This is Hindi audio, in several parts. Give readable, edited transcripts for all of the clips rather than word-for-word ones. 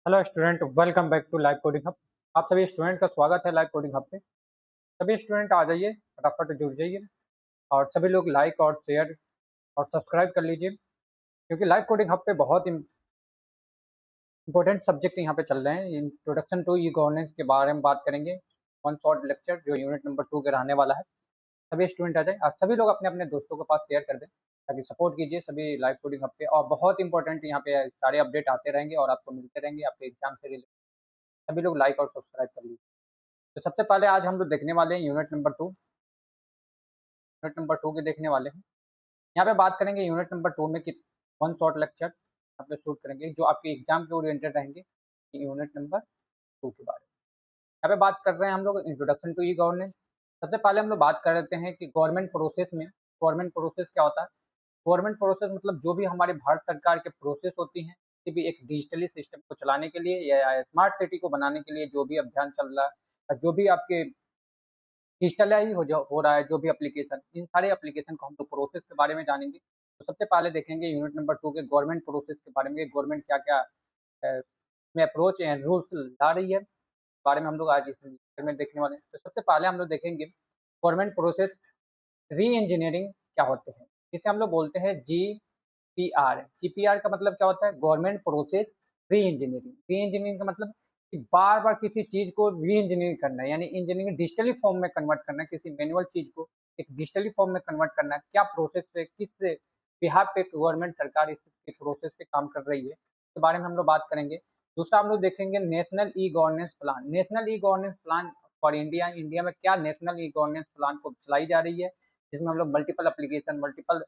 Hello student, welcome back to live coding hub. आप सभी स्टूडेंट का स्वागत है लाइव कोडिंग हब पे। सभी स्टूडेंट आ जाइए, फटाफट जुड़ जाइए और सभी लोग लाइक और शेयर और सब्सक्राइब कर लीजिए, क्योंकि लाइव कोडिंग हब पे बहुत इंपॉर्टेंट सब्जेक्ट यहाँ पे चल रहे हैं। इंट्रोडक्शन टू ई गवर्नेंस के बारे में बात करेंगे, वन शॉर्ट लेक्चर जो यूनिट नंबर 2 के रहने वाला है। सभी स्टूडेंट आ जाए और सभी लोग अपने अपने दोस्तों के पास शेयर कर दें ताकि सपोर्ट कीजिए सभी लाइव कोडिंग हब पे। और बहुत इंपॉर्टेंट यहाँ पे सारे अपडेट आते रहेंगे और आपको मिलते रहेंगे आपके एग्जाम से रिलेटेड। सभी लोग लाइक और सब्सक्राइब कर लीजिए। तो सबसे पहले आज हम लोग देखने वाले हैं यूनिट नंबर 2 के देखने वाले हैं। यहाँ पे बात करेंगे यूनिट नंबर 2 में कि वन शॉट लेक्चर यहाँ पे शूट करेंगे जो आपके एग्जाम के ओरिएंटेड रहेंगे यूनिट नंबर 2 के बारे में। यहाँ पे बात कर रहे हैं हम लोग इंट्रोडक्शन टू ई गवर्नेंस। सबसे पहले हम लोग बात कर लेते हैं कि गवर्नमेंट प्रोसेस क्या होता है। गवर्नमेंट प्रोसेस मतलब जो भी हमारे भारत सरकार के प्रोसेस होती हैं, किसी भी एक डिजिटली सिस्टम को चलाने के लिए या स्मार्ट सिटी को बनाने के लिए जो भी अभियान चल रहा है, जो भी आपके डिजिटलाइज हो रहा है, जो भी एप्लीकेशन, इन सारे एप्लीकेशन को हम लोग प्रोसेस के बारे में जानेंगे। तो सबसे पहले देखेंगे यूनिट नंबर 2 के गवर्नमेंट प्रोसेस के बारे में, गवर्नमेंट क्या क्या में अप्रोच एंड रूल्स ला रही है, बारे में हम लोग आज इस में देखने वाले हैं। तो सबसे पहले हम लोग देखेंगे गवर्नमेंट प्रोसेस री इंजीनियरिंग क्या होते हैं, जिसे हम लोग बोलते हैं जीपीआर। जीपीआर का मतलब क्या होता है? Government process re engineering. री इंजीनियरिंग का मतलब कि बार बार किसी चीज को री इंजीनियरिंग करना है, यानी इंजीनियरिंग डिजिटली फॉर्म में कन्वर्ट करना है, किसी मैनुअल चीज को एक डिजिटली फॉर्म में कन्वर्ट करना है। क्या प्रोसेस से, किस बिहाफ पे गवर्नमेंट सरकार इस प्रोसेस पे काम कर रही है, इसके बारे में हम लोग बात करेंगे। दूसरा हम लोग देखेंगे national e governance plan. National e governance plan for India, India में क्या नेशनल ई गवर्नेंस प्लान को चलाई जा रही है, जिसमें हम लोग मल्टीपल एप्लीकेशन, मल्टीपल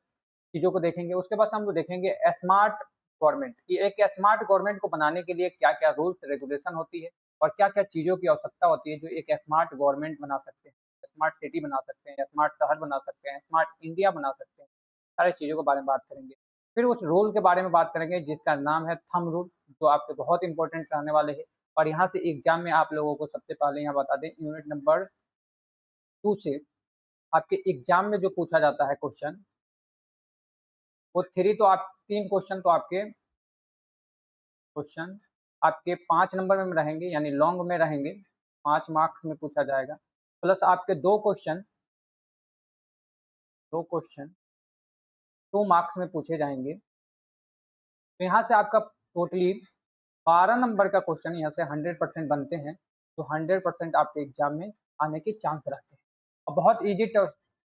चीज़ों को देखेंगे। उसके बाद हम लोग देखेंगे स्मार्ट गवर्नमेंट की, एक स्मार्ट गवर्नमेंट को बनाने के लिए क्या क्या रूल्स रेगुलेशन होती है और क्या क्या चीज़ों की आवश्यकता होती है जो एक स्मार्ट गवर्नमेंट बना सकते हैं, स्मार्ट सिटी बना सकते हैं, स्मार्ट शहर बना सकते हैं, स्मार्ट इंडिया बना सकते हैं। सारी चीज़ों के बारे में बात करेंगे। फिर उस रूल के बारे में बात करेंगे जिसका नाम है थंब रूल, जो आपके बहुत इंपॉर्टेंट रहने वाले हैं। और यहाँ से एग्जाम में आप लोगों को सबसे पहले यहाँ बता दें, यूनिट नंबर 2 से आपके एग्जाम में जो पूछा जाता है क्वेश्चन, वो थ्री तो आप 3 क्वेश्चन तो आपके 5 नंबर में रहेंगे, यानी लॉन्ग में रहेंगे, 5 मार्क्स में पूछा जाएगा। प्लस आपके दो क्वेश्चन 2 मार्क्स में पूछे जाएंगे। तो यहाँ से आपका टोटली 12 नंबर का क्वेश्चन यहाँ से 100% बनते हैं, तो 100% आपके एग्जाम में आने के चांस रहते हैं। और बहुत ईजी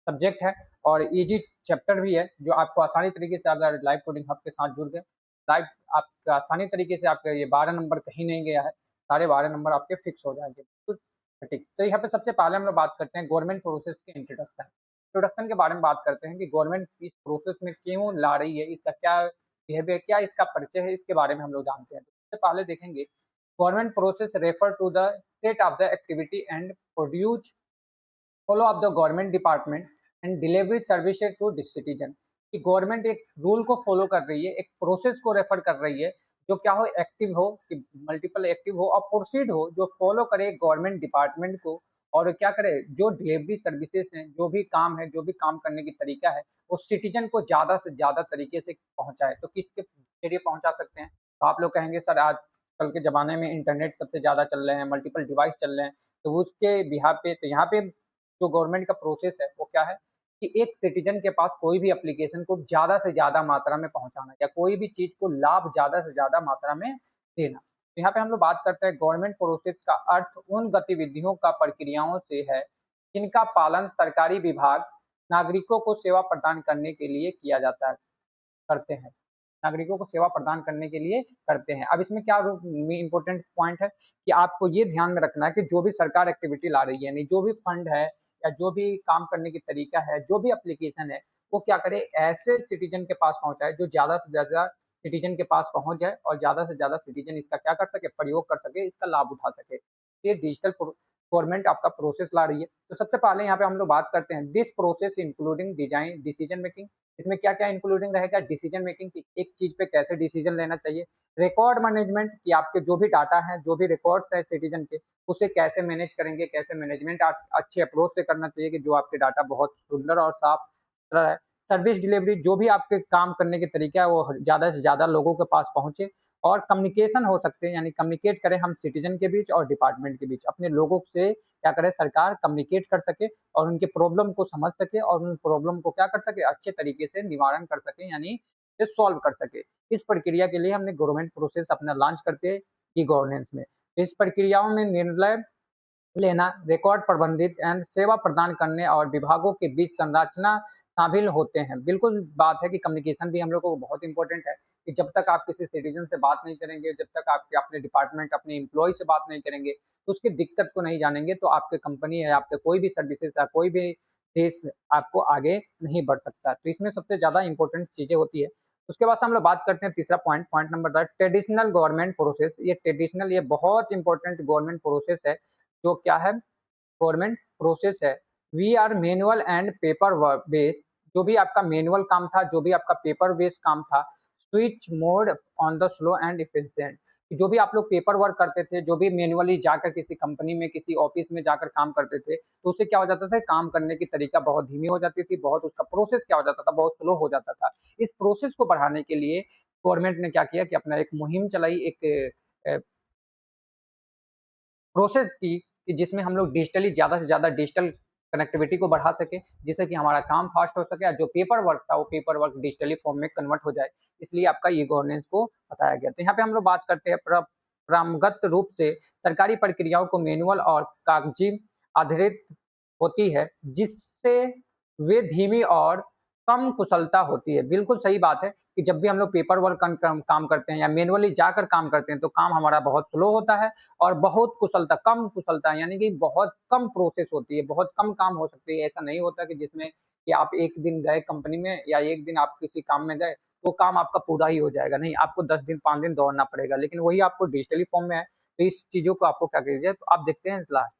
सब्जेक्ट है और ईजी चैप्टर भी है, जो आपको आसानी तरीके से अगर लाइव कोडिंग हब के साथ जुड़ गए, लाइव आपका आसानी तरीके से आपके ये 12 नंबर कहीं नहीं गया है, सारे 12 नंबर आपके फिक्स हो जाएंगे। तो ठीक, तो यहाँ पे सबसे पहले हम लोग बात करते हैं गवर्नमेंट प्रोसेस के इंट्रोडक्शन के बारे में बात करते हैं कि गवर्नमेंट इस प्रोसेस में क्यों ला रही है, इसका क्या बिहेवियर, क्या इसका परिचय है, इसके बारे में हम लोग जानते हैं। सबसे पहले देखेंगे government process refer to the state of the activity and produce follow of the government department and delivery services to citizen. कि गवर्नमेंट एक रूल को फॉलो कर रही है, एक प्रोसेस को रेफर कर रही है जो क्या हो, एक्टिव हो, कि मल्टीपल एक्टिव हो और प्रोसीड हो, जो फॉलो करे गवर्नमेंट डिपार्टमेंट को और क्या करे, जो डिलीवरी सर्विसेज हैं, जो भी काम है, जो भी काम करने की तरीका है, वो सिटीजन को ज़्यादा से ज़्यादा तरीके से पहुँचाए। तो किसके जरिए पहुँचा सकते हैं? तो आप लोग कहेंगे सर आजकल के ज़माने में इंटरनेट सबसे ज़्यादा चल रहे हैं, मल्टीपल डिवाइस चल रहे हैं, तो उसके बिहाफ पे, तो यहाँ पे जो गवर्नमेंट का प्रोसेस है वो क्या है कि एक सिटीजन के पास कोई भी एप्लीकेशन को ज़्यादा से ज़्यादा मात्रा में पहुँचाना या कोई भी चीज़ को लाभ ज़्यादा से ज़्यादा मात्रा में देना। तो यहाँ पे हम लोग बात करते हैं गवर्नमेंट प्रोसेस का अर्थ उन गतिविधियों का, प्रक्रियाओं से है जिनका पालन सरकारी विभाग नागरिकों को सेवा प्रदान करने के लिए किया जाता है, करते हैं, नागरिकों को सेवा प्रदान करने के लिए करते हैं। अब इसमें क्या इंपॉर्टेंट पॉइंट है कि आपको ये ध्यान में रखना है कि जो भी सरकार एक्टिविटी ला रही है, यानी जो भी फंड है या जो भी काम करने की तरीका है, जो भी एप्लीकेशन है, वो क्या करे, ऐसे सिटीजन के पास पहुंचाए जो ज्यादा से ज्यादा सिटीजन के पास पहुंच जाए और ज्यादा से ज्यादा सिटीजन इसका क्या कर सके, प्रयोग कर सके, इसका लाभ उठा सके। ये डिजिटल गवर्नमेंट आपका प्रोसेस ला रही है। तो सबसे पहले यहाँ पे हम लोग बात करते हैं this process including design decision making. इसमें क्या क्या इंक्लूडिंग रहेगा? डिसीजन मेकिंग की, एक चीज पे कैसे डिसीजन लेना चाहिए, रिकॉर्ड मैनेजमेंट की, आपके जो भी डाटा है, जो भी रिकॉर्ड्स है सिटीजन के, उसे कैसे मैनेज करेंगे, कैसे मैनेजमेंट अच्छे अप्रोच से करना चाहिए कि जो आपके डाटा बहुत सुंदर और साफ सुथरा है, सर्विस डिलीवरी, जो भी आपके काम करने के तरीका है वो ज़्यादा से ज़्यादा लोगों के पास पहुँचे और कम्युनिकेशन हो सकते हैं, यानी कम्युनिकेट करें हम सिटीजन के बीच और डिपार्टमेंट के बीच। अपने लोगों से क्या करे सरकार कम्युनिकेट कर सके और उनके प्रॉब्लम को समझ सके और उन प्रॉब्लम को क्या कर सके अच्छे तरीके से निवारण कर सके, यानी सॉल्व कर सके। इस प्रक्रिया के लिए हमने गवर्नमेंट प्रोसेस अपना लॉन्च करके ई गवर्नेंस में। इस प्रक्रियाओं में निर्णय लेना, रिकॉर्ड प्रबंधित एंड सेवा प्रदान करने और विभागों के बीच संरचना शामिल होते हैं। बिल्कुल बात है कि कम्युनिकेशन भी हम लोगों को बहुत इंपॉर्टेंट है कि जब तक आप किसी सिटीजन से बात नहीं करेंगे, जब तक आप अपने डिपार्टमेंट, अपने एम्प्लॉय से बात नहीं करेंगे, तो उसकी दिक्कत को नहीं जानेंगे, तो आपकी कंपनी है, आपके कोई भी सर्विसेज या कोई भी देश आपको आगे नहीं बढ़ सकता। तो इसमें सबसे ज़्यादा इंपॉर्टेंट चीज़ें होती है। उसके बाद से हम लोग बात करते हैं तीसरा point number 10 traditional government process. ये ट्रेडिशनल, ये बहुत इंपॉर्टेंट गवर्नमेंट प्रोसेस है। जो क्या है गवर्नमेंट प्रोसेस है। We are manual and paper work based. जो भी आपका मैनुअल काम था, जो भी आपका पेपर बेस्ड काम था, switch mode on the slow and efficient. जो भी आप लोग पेपर वर्क करते थे, जो भी मैनुअली जाकर किसी कंपनी में, किसी ऑफिस में जाकर काम करते थे, तो उससे क्या हो जाता था, काम करने की तरीका बहुत धीमी हो जाती थी, बहुत उसका प्रोसेस क्या हो जाता था, बहुत स्लो हो जाता था। इस प्रोसेस को बढ़ाने के लिए गवर्नमेंट ने क्या किया कि अपना एक मुहिम चलाई, एक प्रोसेस की कि जिसमें हम लोग डिजिटली ज़्यादा से ज़्यादा डिजिटल कनेक्टिविटी को बढ़ा सकें, जिससे कि हमारा काम फास्ट हो सके और जो पेपर वर्क था, वो पेपर वर्क डिजिटली फॉर्म में कन्वर्ट हो जाए। इसलिए आपका ई गवर्नेंस को बताया गया। तो यहाँ पे हम लोग बात करते हैं परंपरागत रूप से सरकारी प्रक्रियाओं को मैनुअल और कागजी आधारित होती है, जिससे वे धीमी और कम कुशलता होती है। बिल्कुल सही बात है कि जब भी हम लोग पेपर वर्क काम करते हैं या मैनुअली जाकर काम करते हैं, तो काम हमारा बहुत स्लो होता है और बहुत कुशलता, कम कुशलता यानी कि बहुत कम प्रोसेस होती है, बहुत कम काम हो सकती है। ऐसा नहीं होता कि जिसमें कि आप 1 दिन गए कंपनी में या 1 दिन आप किसी काम में गए, तो काम आपका पूरा ही हो जाएगा। नहीं, आपको 10 दिन, 5 दिन दौड़ना पड़ेगा, लेकिन वही आपको डिजिटली फॉर्म में है, तो इस चीज़ों को आपको क्या कीजिए, तो आप देखते हैं लास्ट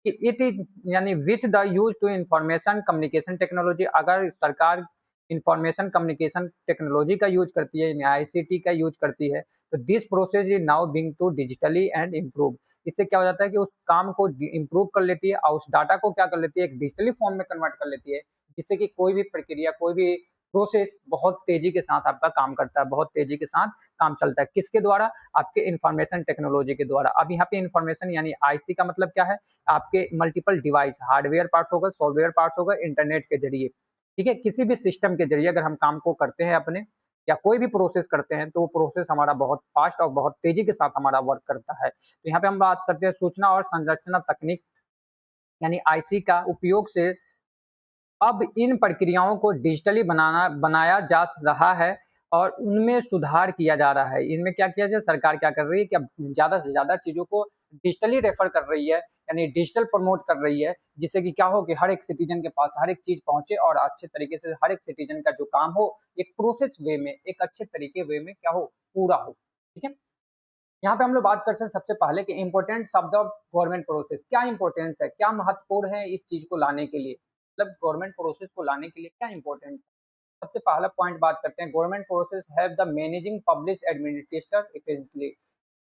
कि इट इज यानी with the use to information communication technology. अगर सरकार इंफॉर्मेशन कम्युनिकेशन टेक्नोलॉजी का यूज करती है, आईसीटी का यूज करती है, तो this process is now being to digitally and improve. इससे क्या हो जाता है कि उस काम को इम्प्रूव कर लेती है और उस डाटा को क्या कर लेती है, एक डिजिटली फॉर्म में कन्वर्ट कर लेती है, जिससे कि कोई भी प्रक्रिया, कोई भी प्रोसेस बहुत तेजी के साथ आपका काम करता है, बहुत तेजी के साथ काम चलता है। किसके द्वारा? आपके इंफॉर्मेशन टेक्नोलॉजी के द्वारा। अब यहाँ पे इंफॉर्मेशन यानी आईसी का मतलब क्या है, आपके मल्टीपल डिवाइस, हार्डवेयर पार्ट्स होगा, सॉफ्टवेयर पार्ट्स होगा, इंटरनेट के जरिए, ठीक है, किसी भी सिस्टम के जरिए अगर हम काम को करते हैं अपने या कोई भी प्रोसेस करते हैं, तो वो प्रोसेस हमारा बहुत फास्ट और बहुत तेजी के साथ हमारा वर्क करता है। तो यहाँ पे हम बात करते हैं सूचना और संरचना तकनीक यानी आईसी का उपयोग से अब इन प्रक्रियाओं को डिजिटली बनाया जा रहा है और उनमें सुधार किया जा रहा है। इनमें क्या किया जाए, सरकार क्या कर रही है कि अब ज़्यादा से ज़्यादा चीज़ों को डिजिटली रेफर कर रही है, यानी डिजिटल प्रमोट कर रही है, जिससे कि क्या हो कि हर एक सिटीजन के पास हर एक चीज़ पहुँचे और अच्छे तरीके से हर एक सिटीजन का जो काम हो, एक प्रोसेस वे में, एक अच्छे तरीके वे में क्या हो, पूरा हो। ठीक है? यहाँ पे हम लोग बात करते हैं सबसे पहले कि इम्पोर्टेंट शब्द ऑफ गवर्नमेंट प्रोसेस। क्या इम्पोर्टेंस है, क्या महत्वपूर्ण है इस चीज को लाने के लिए, मतलब गवर्नमेंट प्रोसेस को लाने के लिए क्या इम्पोर्टेंट है। सबसे पहला पॉइंट बात करते हैं, government process have the managing public administrator effectively.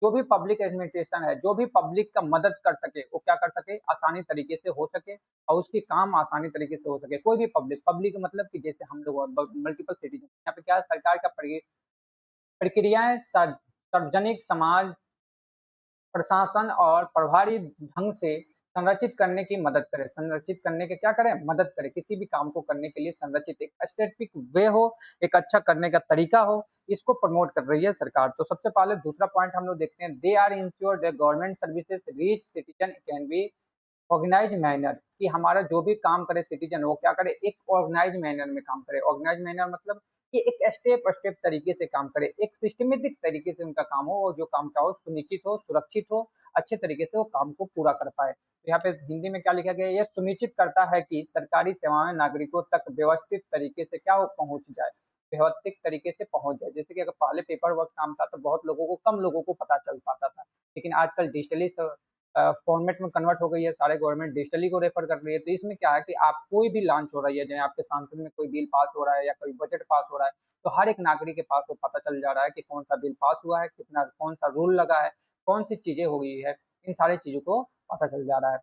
जो भी पब्लिक एडमिनिस्ट्रेशन है, जो भी पब्लिक का मदद कर सके, वो क्या कर सके, आसानी तरीके से हो सके और उसकी काम आसानी तरीके से हो सके। कोई भी पब्लिक, पब्लिक मतलब कि जैसे हम लोग मल्टीपल सिटीजन, यहाँ पे क्या है, सरकार का प्रक्रियाएं सार्वजनिक समाज, प्रशासन और प्रभावी ढंग से संरचित करने की मदद करे। संरचित करने के क्या करें, मदद करे। किसी भी काम को करने के लिए संरचित एक स्टेटिक वे हो, एक अच्छा करने का तरीका हो, इसको प्रमोट कर रही है सरकार। तो सबसे पहले दूसरा पॉइंट हम लोग देखते हैं, they are ensure that government services reach citizen can be organise manner, कि हमारा जो भी काम करे सिटीजन, वो क्या करे, एक ऑर्गेनाइज मैनर में काम करे। ऑर्गेनाइज मैनर मतलब कि एक स्टेप स्टेप तरीके से काम करे, एक सिस्टमेटिक तरीके से उनका काम हो और जो काम का हो सुनिश्चित हो, सुरक्षित हो, अच्छे तरीके से वो काम को पूरा कर पाए। तो यहाँ पे हिंदी में क्या लिखा गया है, यह सुनिश्चित करता है कि सरकारी सेवाएं नागरिकों तक व्यवस्थित तरीके से क्या हो, पहुंच जाए, व्यवस्थित तरीके से पहुंच जाए। जैसे कि अगर पहले पेपर वर्क काम था तो बहुत लोगों को, कम लोगों को पता चल पाता था, लेकिन आजकल डिजिटली फॉर्मेट में कन्वर्ट हो गई है, सारे गवर्नमेंट डिजिटली को रेफर कर रही है। तो इसमें क्या है कि आप कोई भी लॉन्च हो रही है, जैसे आपके सांसद में कोई बिल पास हो रहा है या कोई बजट पास हो रहा है, तो हर एक नागरिक के पास वो पता चल जा रहा है कि कौन सा बिल पास हुआ है, कितना, कौन सा रूल लगा है, कौन सी चीजें हो गई है, इन सारी चीजों को पता चल जा रहा है।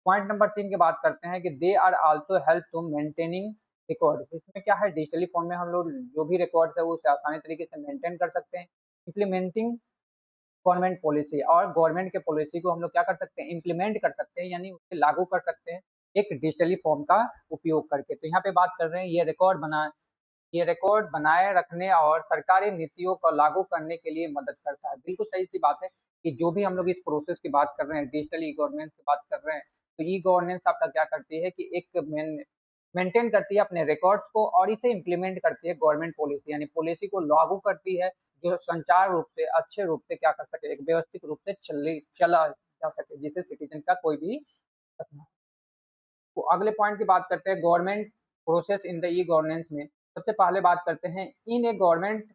पॉइंट नंबर 3 की बात करते हैं कि they are also help to maintaining record. इसमें क्या है, डिजिटली फॉर्म में हम लोग जो भी रिकॉर्ड है वो उसे आसानी तरीके से मेंटेन कर सकते हैं। इम्प्लीमेंटिंग गवर्नमेंट पॉलिसी, और गवर्नमेंट के पॉलिसी को हम लोग क्या कर सकते हैं, इम्प्लीमेंट कर सकते हैं, यानी उसे लागू कर सकते हैं एक डिजिटली फॉर्म का उपयोग करके। तो यहाँ पे बात कर रहे हैं ये रिकॉर्ड बनाए रखने और सरकारी नीतियों को लागू करने के लिए मदद करता है। बिल्कुल सही सी बात है कि जो भी हम लोग इस प्रोसेस की बात कर रहे हैं, डिजिटल ई गवर्नेंस की बात कर रहे हैं, तो ई गवर्नेंस आपका क्या करती है कि एक मेंटेन करती है अपने रिकॉर्ड्स को, और इसे इम्प्लीमेंट करती है गवर्नमेंट पॉलिसी, यानी पॉलिसी को लागू करती है जो संचार रूप से अच्छे रूप से क्या कर सके, एक व्यवस्थित रूप से चला जा सके, जिससे सिटीजन का कोई भी दिक्कत ना हो। तो अगले पॉइंट की बात करते हैं, government process in the e governance में। सबसे पहले बात करते हैं in a government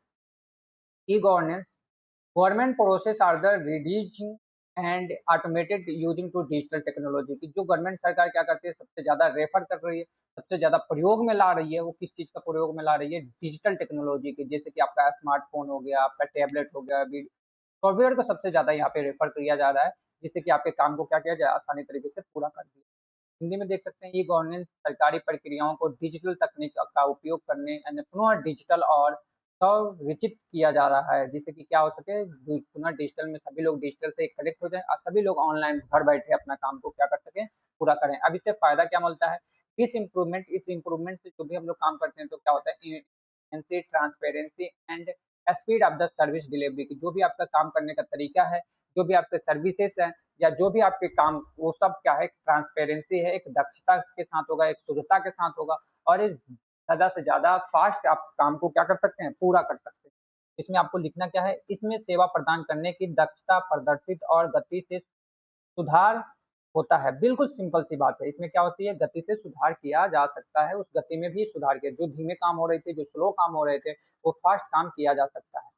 e governance, government process are the reducing and automated using to digital technology की। जो गवर्नमेंट सरकार क्या करती है, सबसे ज्यादा रेफर कर रही है, सबसे ज्यादा प्रयोग में ला रही है, वो किस चीज का प्रयोग में ला रही है, डिजिटल टेक्नोलॉजी की। जैसे कि आपका स्मार्टफोन हो गया, आपका टैबलेट हो गया, सॉफ्टवेयर को सबसे ज्यादा यहाँ पे रेफर किया जा रहा है, जिससे कि आपके काम को क्या किया जाए, आसानी तरीके से पूरा कर दिया। हिंदी में देख सकते हैं, ये गवर्नेंस सरकारी प्रक्रियाओं को डिजिटल तकनीक का उपयोग करने यानी पुनः डिजिटल और संरचित किया जा रहा है, जिससे कि क्या हो सके, पुनः डिजिटल में सभी लोग डिजिटल से कनेक्ट हो जाए और सभी लोग ऑनलाइन घर बैठे अपना काम को क्या कर सके, पूरा करें। अब इससे फायदा क्या मिलता है, इस इम्प्रूवमेंट से जो भी हम लोग काम करते हैं तो क्या होता है, transparency and speed of the service delivery की। जो भी आपका काम करने का तरीका है, जो भी आपके सर्विसेज है, या जो भी आपके काम, वो सब क्या है, ट्रांसपेरेंसी है, एक दक्षता के साथ होगा, एक शुद्धता के साथ होगा, और एक ज्यादा से ज्यादा फास्ट आप काम को क्या कर सकते हैं, पूरा कर सकते हैं। इसमें आपको लिखना क्या है, इसमें सेवा प्रदान करने की दक्षता प्रदर्शित और गति से सुधार होता है। बिल्कुल सिंपल सी बात है, इसमें क्या होती है, गति से सुधार किया जा सकता है, उस गति में भी सुधार किया, जो धीमे काम हो रहे थे, जो स्लो काम हो रहे थे, वो फास्ट काम किया जा सकता है।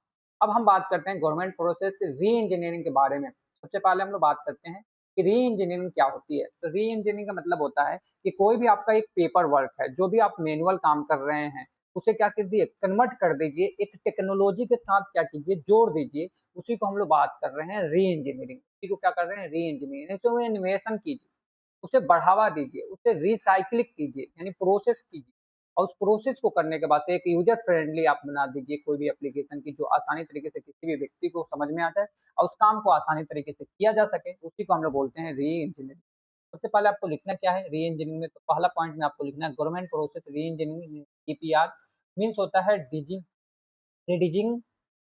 अब हम बात करते हैं गवर्नमेंट प्रोसेस री इंजीनियरिंग के बारे में। सबसे पहले हम लोग बात करते हैं कि री इंजीनियरिंग क्या होती है। तो री इंजीनियरिंग का मतलब होता है कि कोई भी आपका एक पेपर वर्क है, जो भी आप मैनुअल काम कर रहे हैं, उसे क्या कर दीजिए, कन्वर्ट कर दीजिए, एक टेक्नोलॉजी के साथ क्या कीजिए, जोड़ दीजिए। उसी को हम लोग बात कर रहे हैं री इंजीनियरिंग। उसी को क्या कर रहे हैं, री इंजीनियरिंग। तो इन्वेशन कीजिए, उसे बढ़ावा दीजिए, उसे रिसाइक्लिंग कीजिए, यानी प्रोसेस कीजिए, और उस प्रोसेस को करने के बाद से एक यूजर फ्रेंडली आप बना दीजिए कोई भी एप्लीकेशन की, जो आसानी तरीके से किसी भी व्यक्ति को समझ में आ जाए और उस काम को आसानी तरीके से किया जा सके। उसी को हम लोग बोलते हैं री इंजीनियरिंग। सबसे पहले आपको लिखना क्या है री इंजीनियरिंग में, तो पहला पॉइंट में आपको लिखना है government process re engineering, DPR means होता है redesigning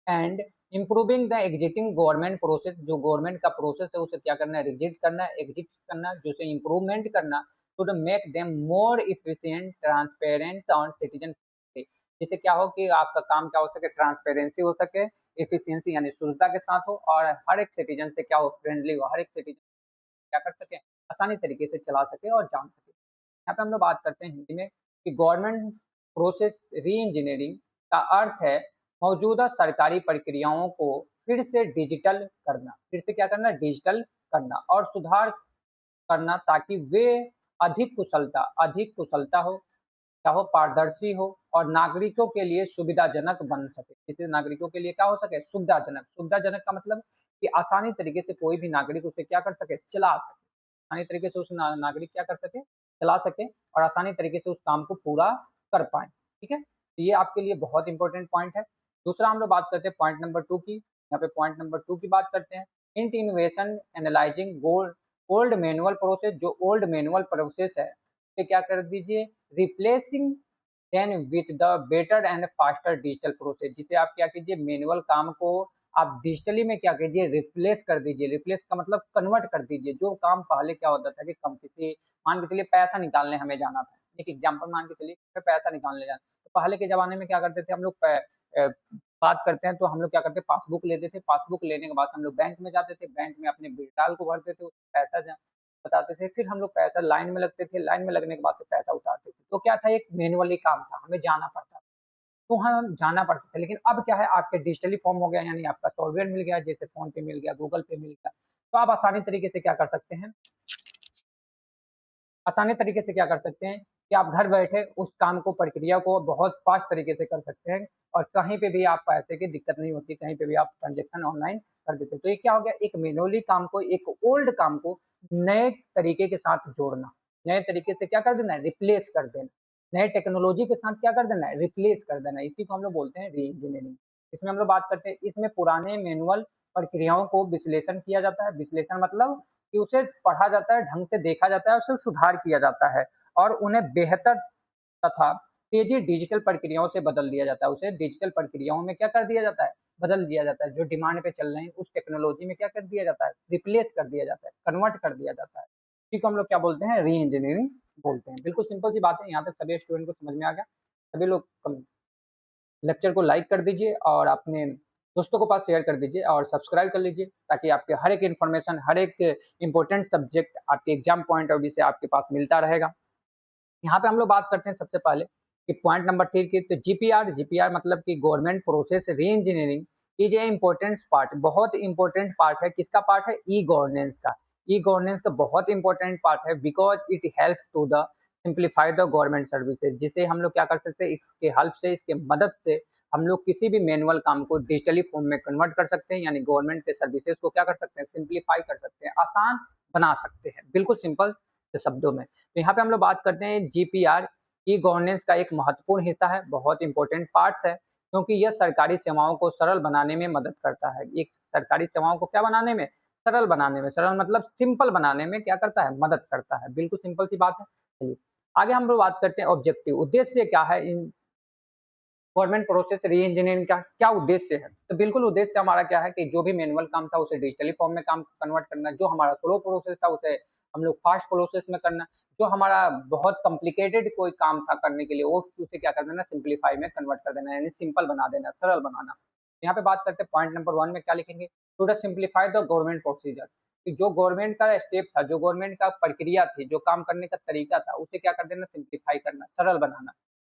and improving the existing government process. जो गवर्नमेंट का प्रोसेस है उसे क्या करना है, रिजिट करना है, एग्जिट करना, जो से इम्प्रूवमेंट करना, to make them more efficient, transparent और सिटीजन फ्रेंडली। जिससे क्या हो कि आपका काम क्या हो सके, ट्रांसपेरेंसी हो सके, इफिशियंसी यानी शुद्धता के साथ हो, और हर एक सिटीजन से क्या हो, फ्रेंडली हो, हर एक सिटीजन क्या कर सके, आसानी तरीके से चला सके और जान सके। यहाँ पे हम लोग बात करते हैं हिंदी में कि गवर्नमेंट प्रोसेस री इंजीनियरिंग का अर्थ है मौजूदा सरकारी प्रक्रियाओं को फिर से डिजिटल करना, फिर से क्या करना, डिजिटल करना और सुधार करना, ताकि वे अधिक कुशलता हो, क्या हो, पारदर्शी हो, और नागरिकों के लिए सुविधाजनक बन सके। जिससे नागरिकों के लिए क्या हो सके, सुविधाजनक। सुविधाजनक का मतलब कि आसानी तरीके से कोई भी नागरिक उसे क्या कर सके, चला सके, आसानी तरीके से उस नागरिक क्या कर सके, चला सके, और आसानी तरीके से उस काम को पूरा कर पाए। ठीक है, तो ये आपके लिए बहुत इंपॉर्टेंट पॉइंट है। दूसरा हम लोग बात करते हैं पॉइंट नंबर 2 की। यहाँ पे पॉइंट नंबर 2 की बात करते हैं, इंट innovation analysing old manual process. जो ओल्ड मैनुअल प्रोसेस है उसे क्या कर दीजिए, replacing then with the better and faster digital process. जिसे आप क्या कीजिए, मैनुअल काम को आप डिजिटली में क्या कीजिए, रिप्लेस कर दीजिए। रिप्लेस का मतलब कन्वर्ट कर दीजिए। जो काम पहले क्या होता था कि कम किसी, मान के चलिए पैसा निकालने हमें जाना था, एक एग्जाम्पल मान के चलिए पैसा निकालने जाना, तो पहले के जमाने में क्या करते थे हम लोग, बात करते हैं तो हम लोग क्या करते, पासबुक लेते थे, पासबुक लेने के बाद हम लोग बैंक में जाते थे, बैंक में अपने विड्राल को भरते थे, पैसा बताते थे, फिर हम लोग पैसा लाइन में लगते थे, लाइन में लगने के बाद से पैसा उतारते थे। तो क्या था, एक मैनुअली काम था, हमें जाना पड़ता था, तो हम जाना पड़ता था। लेकिन अब क्या है, आपके डिजिटली फॉर्म हो गया, यानी आपका सॉफ्टवेयर मिल गया, जैसे फोन पे मिल गया, गूगल पे मिल गया, तो आप आसानी तरीके से क्या कर सकते हैं, आसानी तरीके से क्या कर सकते हैं कि आप घर बैठे उस काम को, प्रक्रिया को बहुत फास्ट तरीके से कर सकते हैं, और कहीं पे भी आप पैसे की दिक्कत नहीं होती, कहीं पे भी आप ट्रांजेक्शन ऑनलाइन कर देते हैं। तो ये क्या हो गया, एक मैनुअली काम को, एक ओल्ड काम को नए तरीके के साथ जोड़ना, नए तरीके से क्या कर देना, रिप्लेस कर देना। नए टेक्नोलॉजी के साथ क्या कर देना है, रिप्लेस कर देना है। इसी को हम लोग बोलते हैं री इंजीनियरिंग। इसमें हम लोग बात करते हैं, इसमें पुराने मैनुअल प्रक्रियाओं को विश्लेषण किया जाता है। विश्लेषण मतलब कि उसे पढ़ा जाता है, ढंग से देखा जाता है, उसे सुधार किया जाता है और उन्हें बेहतर तथा तेजी डिजिटल प्रक्रियाओं से बदल दिया जाता है। उसे डिजिटल प्रक्रियाओं में क्या कर दिया जाता है, बदल दिया जाता है। जो डिमांड पे चल रहे हैं उस टेक्नोलॉजी में क्या कर दिया जाता है, रिप्लेस कर दिया जाता है, कन्वर्ट कर दिया जाता है। इसी को हम लोग क्या बोलते हैं, री इंजीनियरिंग बोलते हैं। बिल्कुल सिंपल सी बात है, यहाँ तक सभी स्टूडेंट को समझ में आ गया। सभी लोग लेक्चर को लाइक कर दीजिए और अपने दोस्तों को पास शेयर कर दीजिए और सब्सक्राइब कर लीजिए, ताकि आपके हर एक इन्फॉर्मेशन, हर एक इंपॉर्टेंट सब्जेक्ट आपके एग्जाम पॉइंट ऑफ व्यू से आपके पास मिलता रहेगा। यहाँ पे हम लोग बात करते हैं सबसे पहले कि पॉइंट नंबर 3 की, तो जीपीआर। जीपीआर मतलब कि government process re engineering is a important part, बहुत इंपॉर्टेंट पार्ट है। किसका पार्ट है, ई गवर्नेंस का। ई गवर्नेंस का बहुत इंपॉर्टेंट पार्ट है, because it helps to the simplify the government services, जिसे हम लोग क्या कर सकते हैं, इसके हेल्प से, इसके मदद से हम लोग किसी भी मैनुअल काम को डिजिटली फॉर्म में कन्वर्ट कर सकते हैं, यानी गवर्नमेंट के सर्विसेज को क्या कर सकते हैं, सिंप्लीफाई कर सकते हैं, आसान बना सकते हैं, बिल्कुल सिंपल शब्दों में। तो यहाँ पे हम लोग बात करते हैं जीपीआर ई गवर्नेंस का एक महत्वपूर्ण हिस्सा है, बहुत इंपॉर्टेंट पार्ट्स है, क्योंकि यह सरकारी सेवाओं को सरल बनाने में मदद करता है। एक सरकारी सेवाओं को क्या बनाने में, सरल बनाने में, सरल मतलब सिंपल बनाने में क्या करता है, मदद करता है। बिल्कुल सिंपल सी बात है। चलिए आगे हम लोग बात करते हैं ऑब्जेक्टिव, उद्देश्य क्या है in government process re engineering का, क्या उद्देश्य है। तो बिल्कुल उद्देश्य हमारा क्या है कि जो भी मैनुअल काम था उसे डिजिटली फॉर्म में काम कन्वर्ट करना, जो हमारा स्लो प्रोसेस था उसे हम लोग फास्ट प्रोसेस में करना, जो हमारा बहुत कॉम्प्लिकेटेड कोई काम था करने के लिए वो उसे क्या कर देना, सिंप्लीफाई में कन्वर्ट कर देना, यानी सिंपल बना देना, सरल बनाना। यहाँ पे बात करते हैं पॉइंट नंबर 1 में क्या लिखेंगे, to the simplify the government procedure, कि जो गवर्नमेंट का स्टेप था, जो गवर्नमेंट का प्रक्रिया थी, जो काम करने का तरीका था, उसे क्या कर देना, सिंप्लीफाई करना, सरल बनाना।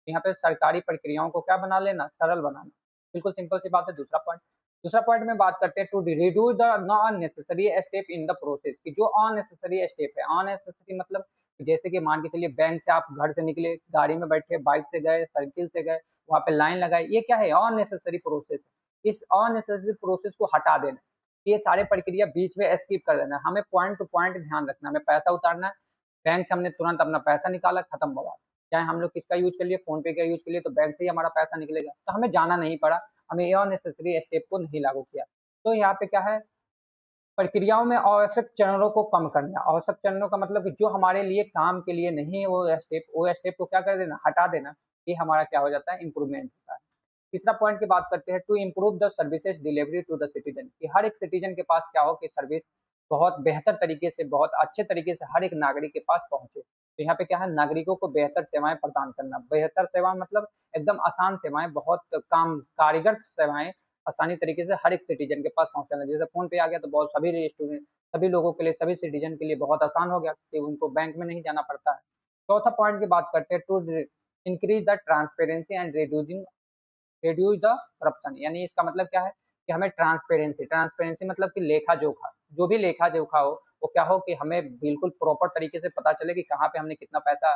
यहाँ पे सरकारी प्रक्रियाओं को क्या बना लेना, सरल बनाना, बिल्कुल सिंपल सी बात है। दूसरा पॉइंट में बात करते हैं, to reduce the unnecessary step in the process, कि जो अननेसेसरी स्टेप है, अननेसेसरी मतलब जैसे कि मान के चलिए बैंक से आप घर से निकले, गाड़ी में बैठे, बाइक से गए, साइकिल से गए, वहां पे लाइन लगाई, ये क्या है, अननेसेसरी प्रोसेस है। इस अननेसेसरी प्रोसेस को हटा देना, ये सारे प्रक्रिया बीच में स्किप कर देना, हमें पॉइंट टू पॉइंट ध्यान रखना, हमें पैसा उतारना है, बैंक से हमने तुरंत अपना पैसा निकाला, खत्म हुआ। चाहे हम लोग किसका यूज कर लिए, फोन पे का यूज कर लिए, तो बैंक से ही हमारा पैसा निकलेगा, तो हमें जाना नहीं पड़ा, हमें ये अननेसेसरी स्टेप को नहीं लागू किया। तो यहाँ पे क्या है, प्रक्रियाओं में आवश्यक चरणों को कम करना। आवश्यक चरणों का मतलब कि जो हमारे लिए काम के लिए नहीं है वो स्टेप को क्या कर देना, हटा देना, ये हमारा क्या हो जाता है, इंप्रूवमेंट होता है। तीसरा पॉइंट की बात करते हैं, to improve the services delivery to the citizen, कि हर एक सिटीजन के पास क्या हो कि सर्विस बहुत बेहतर तरीके से, बहुत अच्छे तरीके से हर एक नागरिक के पास पहुंचे। तो यहाँ पे क्या है, नागरिकों को बेहतर सेवाएं प्रदान करना, बेहतर सेवा मतलब एकदम आसान सेवाएं, बहुत काम कारीगर सेवाएं आसानी तरीके से हर एक सिटीजन के पास पहुंचाना। जैसे फोन पे आ गया तो बहुत सभी स्टूडेंट, सभी लोगों के लिए, सभी सिटीजन के लिए बहुत आसान हो गया कि उनको बैंक में नहीं जाना पड़ता है। चौथा पॉइंट की बात करते हैं, to increase the transparency and reduce the corruption, यानी इसका मतलब क्या है कि हमें ट्रांसपेरेंसी, ट्रांसपेरेंसी मतलब कि लेखा जोखा, जो भी लेखा जोखा हो वो क्या हो कि हमें बिल्कुल प्रॉपर तरीके से पता चले कि कहाँ पे हमने कितना पैसा